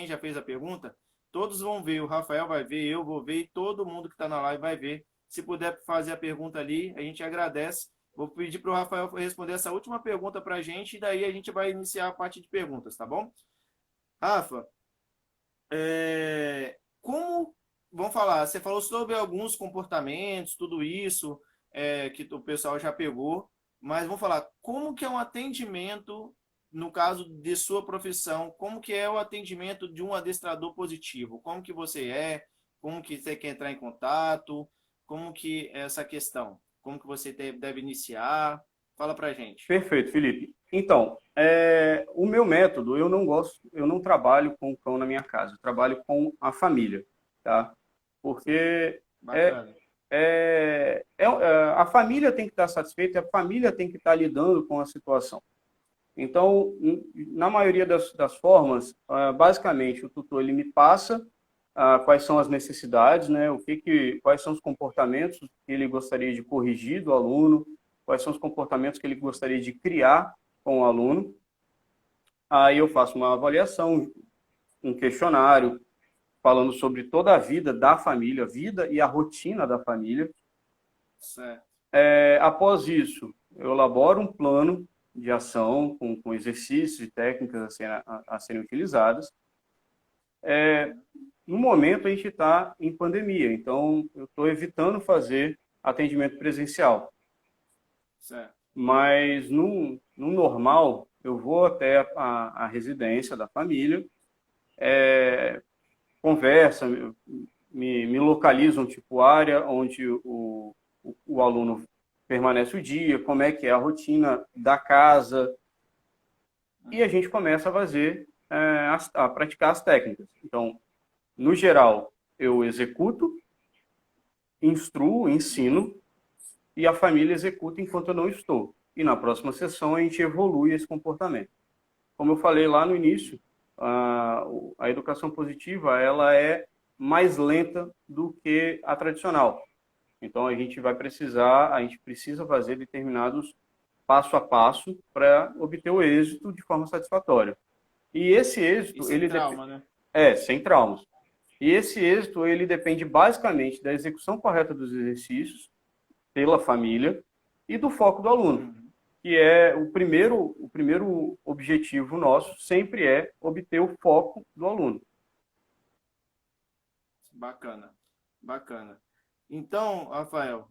já fez a pergunta, todos vão ver. O Rafael vai ver, eu vou ver, e todo mundo que está na live vai ver. Se puder fazer a pergunta ali, a gente agradece. Vou pedir para o Rafael responder essa última pergunta para a gente, e daí a gente vai iniciar a parte de perguntas, tá bom? Rafa, como, vamos falar, você falou sobre alguns comportamentos, tudo isso que o pessoal já pegou, mas vamos falar, como que é um atendimento no caso de sua profissão, como que é o atendimento de um adestrador positivo? Como que você é? Como que você quer entrar em contato? Como que é essa questão? Como que você deve iniciar? Fala pra gente. Perfeito, Felipe. Então, o meu método, eu não trabalho com o cão na minha casa, eu trabalho com a família, tá? Porque é, Bacana. a família tem que estar satisfeita, a família tem que estar lidando com a situação. Então, na maioria das formas, basicamente, o tutor ele me passa quais são as necessidades, né? Quais são os comportamentos que ele gostaria de corrigir do aluno, quais são os comportamentos que ele gostaria de criar com o aluno. Aí eu faço uma avaliação, um questionário, falando sobre toda a vida da família, a vida e a rotina da família. Certo. Após isso, eu elaboro um plano de ação com exercícios e técnicas a serem utilizadas. No momento, a gente está em pandemia, então eu estou evitando fazer atendimento presencial. Certo. Mas no normal, eu vou até a residência da família, conversa, me localizam tipo área onde o aluno permanece o dia, como é que é a rotina da casa, e a gente começa a fazer, a praticar as técnicas. Então, no geral, eu executo, instruo, ensino, e a família executa enquanto eu não estou. E na próxima sessão a gente evolui esse comportamento. Como eu falei lá no início, a educação positiva ela é mais lenta do que a tradicional. Então a gente precisa fazer determinados passo a passo para obter o êxito de forma satisfatória. E esse E êxito, sem trauma, né? sem traumas. E esse êxito, ele depende basicamente da execução correta dos exercícios pela família e do foco do aluno, que é o primeiro objetivo nosso sempre é obter o foco do aluno. Bacana, bacana. Então, Rafael,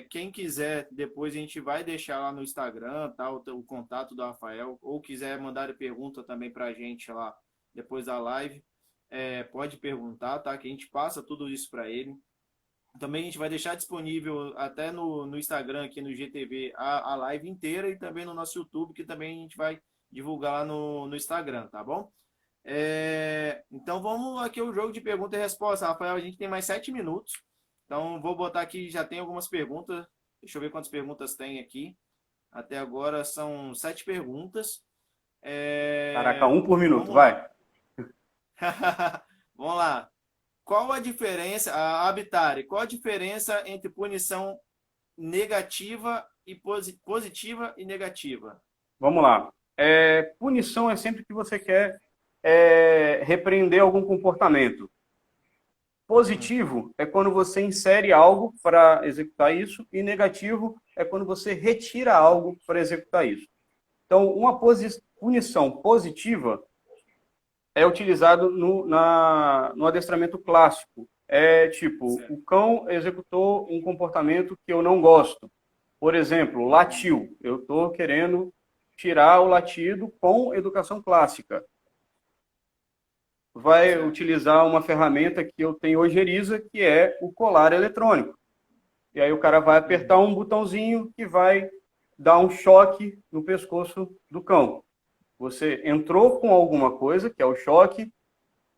quem quiser, depois a gente vai deixar lá no Instagram, tá, o contato do Rafael, ou quiser mandar pergunta também para a gente lá depois da live, pode perguntar, tá, que a gente passa tudo isso para ele. Também a gente vai deixar disponível até no Instagram, aqui no GTV, a live inteira e também no nosso YouTube, que também a gente vai divulgar lá no Instagram, tá bom? Então vamos aqui ao jogo de pergunta e resposta, Rafael. A gente tem mais 7 minutos. Então vou botar aqui, já tem algumas perguntas. Deixa eu ver quantas perguntas tem aqui. Até agora são 7 perguntas. Caraca, um por minuto, Vamos vai. lá. Vamos lá. Qual a diferença, a Habitare, qual a diferença entre punição negativa e positiva e negativa? Vamos lá. Punição é sempre que você quer repreender algum comportamento. Positivo é quando você insere algo para executar isso, e negativo é quando você retira algo para executar isso. Então, uma punição positiva é utilizado no adestramento clássico. É tipo, Certo. o cão executou um comportamento que eu não gosto. Por exemplo, latiu. Eu estou querendo tirar o latido com educação clássica. Vai Certo. utilizar uma ferramenta que eu tenho ojeriza, que é o colar eletrônico. E aí o cara vai apertar um botãozinho que vai dar um choque no pescoço do cão. Você entrou com alguma coisa, que é o choque,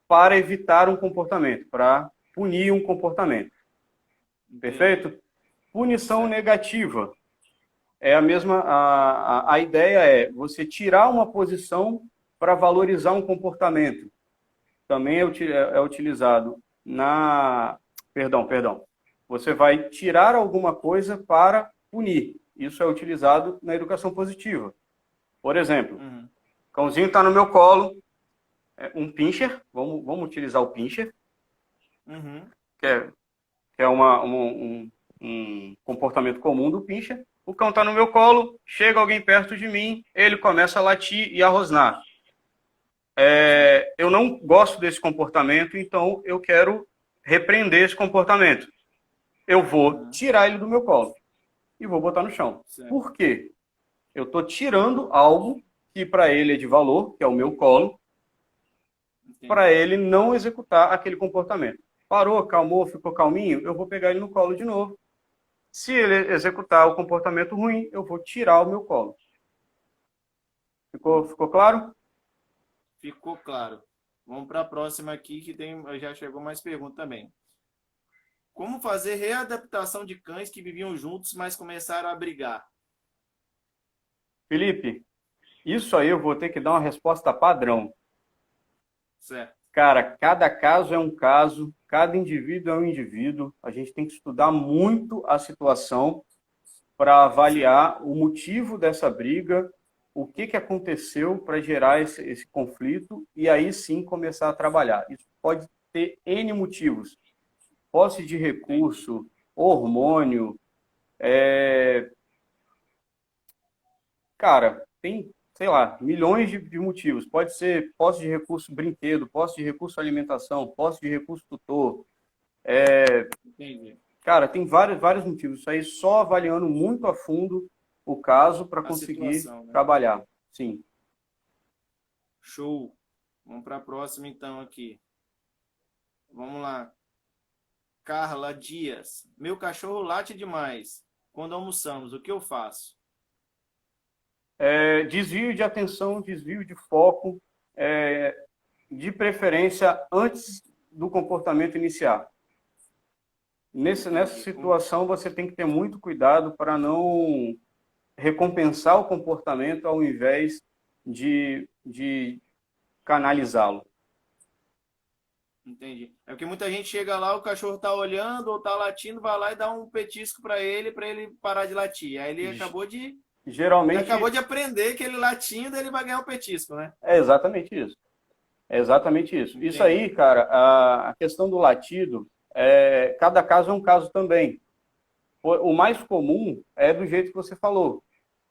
para evitar um comportamento, para punir um comportamento. Perfeito? Punição Certo. negativa. É a mesma. A ideia é você tirar uma posição para valorizar um comportamento. Também é utilizado na. Perdão. Você vai tirar alguma coisa para punir. Isso é utilizado na educação positiva. Por exemplo, o cãozinho está no meu colo, um pincher, vamos utilizar o pincher, que é um comportamento comum do pincher. O cão está no meu colo, chega alguém perto de mim, ele começa a latir e a rosnar. Eu não gosto desse comportamento, então eu quero repreender esse comportamento. Eu vou tirar ele do meu colo e vou botar no chão. Certo. Por quê? Eu estou tirando algo que para ele é de valor, que é o meu colo, para ele não executar aquele comportamento. Parou, acalmou, ficou calminho, eu vou pegar ele no colo de novo. Se ele executar o comportamento ruim, eu vou tirar o meu colo. Ficou claro? Ficou claro. Vamos para a próxima aqui, que já chegou mais pergunta também. Como fazer readaptação de cães que viviam juntos, mas começaram a brigar? Felipe, isso aí eu vou ter que dar uma resposta padrão. Certo. Cara, cada caso é um caso, cada indivíduo é um indivíduo. A gente tem que estudar muito a situação para avaliar o motivo dessa briga, o que aconteceu para gerar esse conflito e aí sim começar a trabalhar. Isso pode ter N motivos. Posse de recurso, hormônio, cara, tem, sei lá, milhões de motivos. Pode ser posse de recurso brinquedo, posse de recurso alimentação, posse de recurso tutor. Entendi. Cara, tem vários motivos. Isso aí só avaliando muito a fundo o caso para A conseguir situação, né? trabalhar. Sim. Show. Vamos para a próxima então aqui. Vamos lá. Carla Dias. Meu cachorro late demais. Quando almoçamos, o que eu faço? Desvio de atenção, desvio de foco, de preferência antes do comportamento iniciar. Nessa situação, você tem que ter muito cuidado para não recompensar o comportamento ao invés de canalizá-lo. Entendi. É porque muita gente chega lá, o cachorro tá olhando ou tá latindo, vai lá e dá um petisco para ele parar de latir. Aí ele Geralmente, acabou de aprender que ele latindo, ele vai ganhar um petisco, né? é exatamente isso. É exatamente isso. Entendi. Isso aí, cara, a questão do latido, cada caso é um caso também. O mais comum é do jeito que você falou.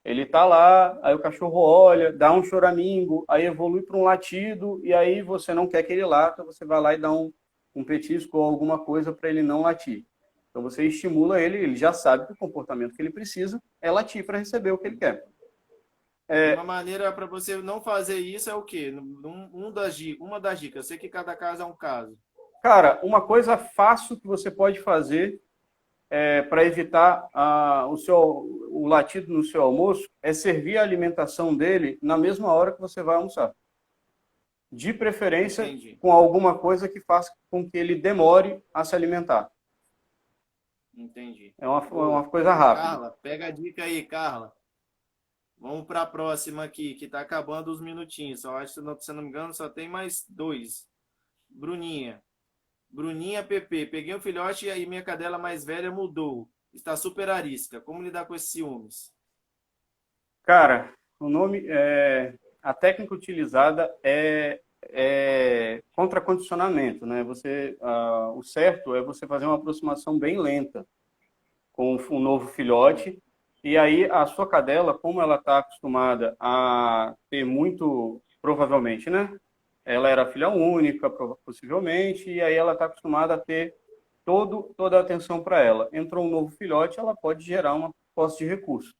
Ele tá lá, aí o cachorro olha, dá um choramingo, aí evolui para um latido, e aí você não quer que ele lata, você vai lá e dá um petisco ou alguma coisa para ele não latir. Então você estimula ele, ele já sabe que o comportamento que ele precisa é latir para receber o que ele quer. Uma maneira para você não fazer isso é o quê? Uma das dicas. Eu sei que cada caso é um caso. Cara, uma coisa fácil que você pode fazer para evitar o latido no seu almoço é servir a alimentação dele na mesma hora que você vai almoçar. De preferência, Entendi. com alguma coisa que faça com que ele demore a se alimentar. Entendi. É uma coisa rápida. Carla, pega a dica aí, Carla. Vamos para a próxima aqui, que está acabando os minutinhos. Só acho que, se não me engano, só tem mais 2. Bruninha. Bruninha PP. Peguei um filhote e aí minha cadela mais velha mudou. Está super arisca. Como lidar com esses ciúmes? Cara, a técnica utilizada é contracondicionamento, né? O certo é você fazer uma aproximação bem lenta com um novo filhote. E aí a sua cadela, como ela está acostumada a ter muito, provavelmente, né? Ela era filha única, possivelmente, e aí ela está acostumada a ter toda a atenção para ela. Entrou um novo filhote, ela pode gerar uma posse de recurso.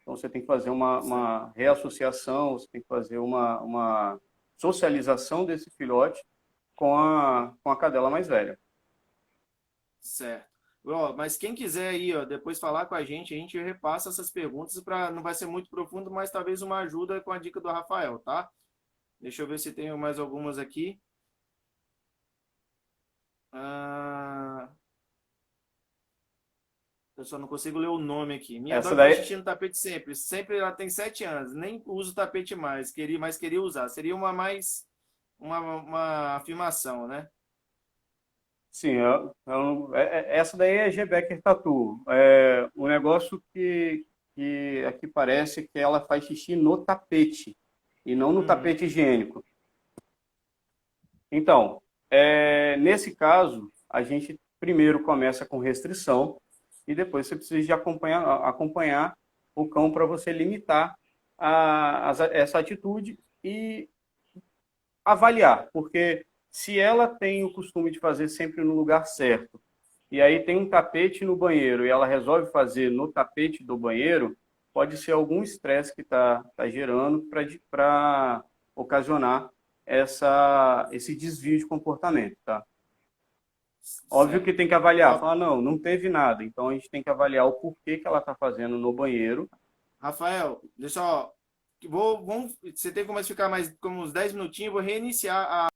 Então você tem que fazer uma reassociação, você tem que fazer uma socialização desse filhote com a cadela mais velha. Certo. Mas quem quiser aí, depois falar com a gente repassa essas perguntas não vai ser muito profundo, mas talvez uma ajuda com a dica do Rafael, tá? Deixa eu ver se tenho mais algumas aqui. Eu só não consigo ler o nome aqui. Minha dona tá xixi no tapete sempre. Sempre ela tem 7 anos. Nem usa o tapete mais. Mas queria usar. Seria uma afirmação, né? Sim, essa daí é G-Becker Tatu. O negócio que aqui parece que ela faz xixi no tapete e não no tapete higiênico. Então, nesse caso, a gente primeiro começa com restrição e depois você precisa de acompanhar o cão para você limitar essa atitude e avaliar, porque se ela tem o costume de fazer sempre no lugar certo, e aí tem um tapete no banheiro e ela resolve fazer no tapete do banheiro, pode ser algum estresse que está gerando para ocasionar esse desvio de comportamento, tá? Óbvio que tem que avaliar, falar, não teve nada, então a gente tem que avaliar o porquê que ela está fazendo no banheiro. Rafael, deixa eu... você tem como ficar mais como uns 10 minutinhos, vou reiniciar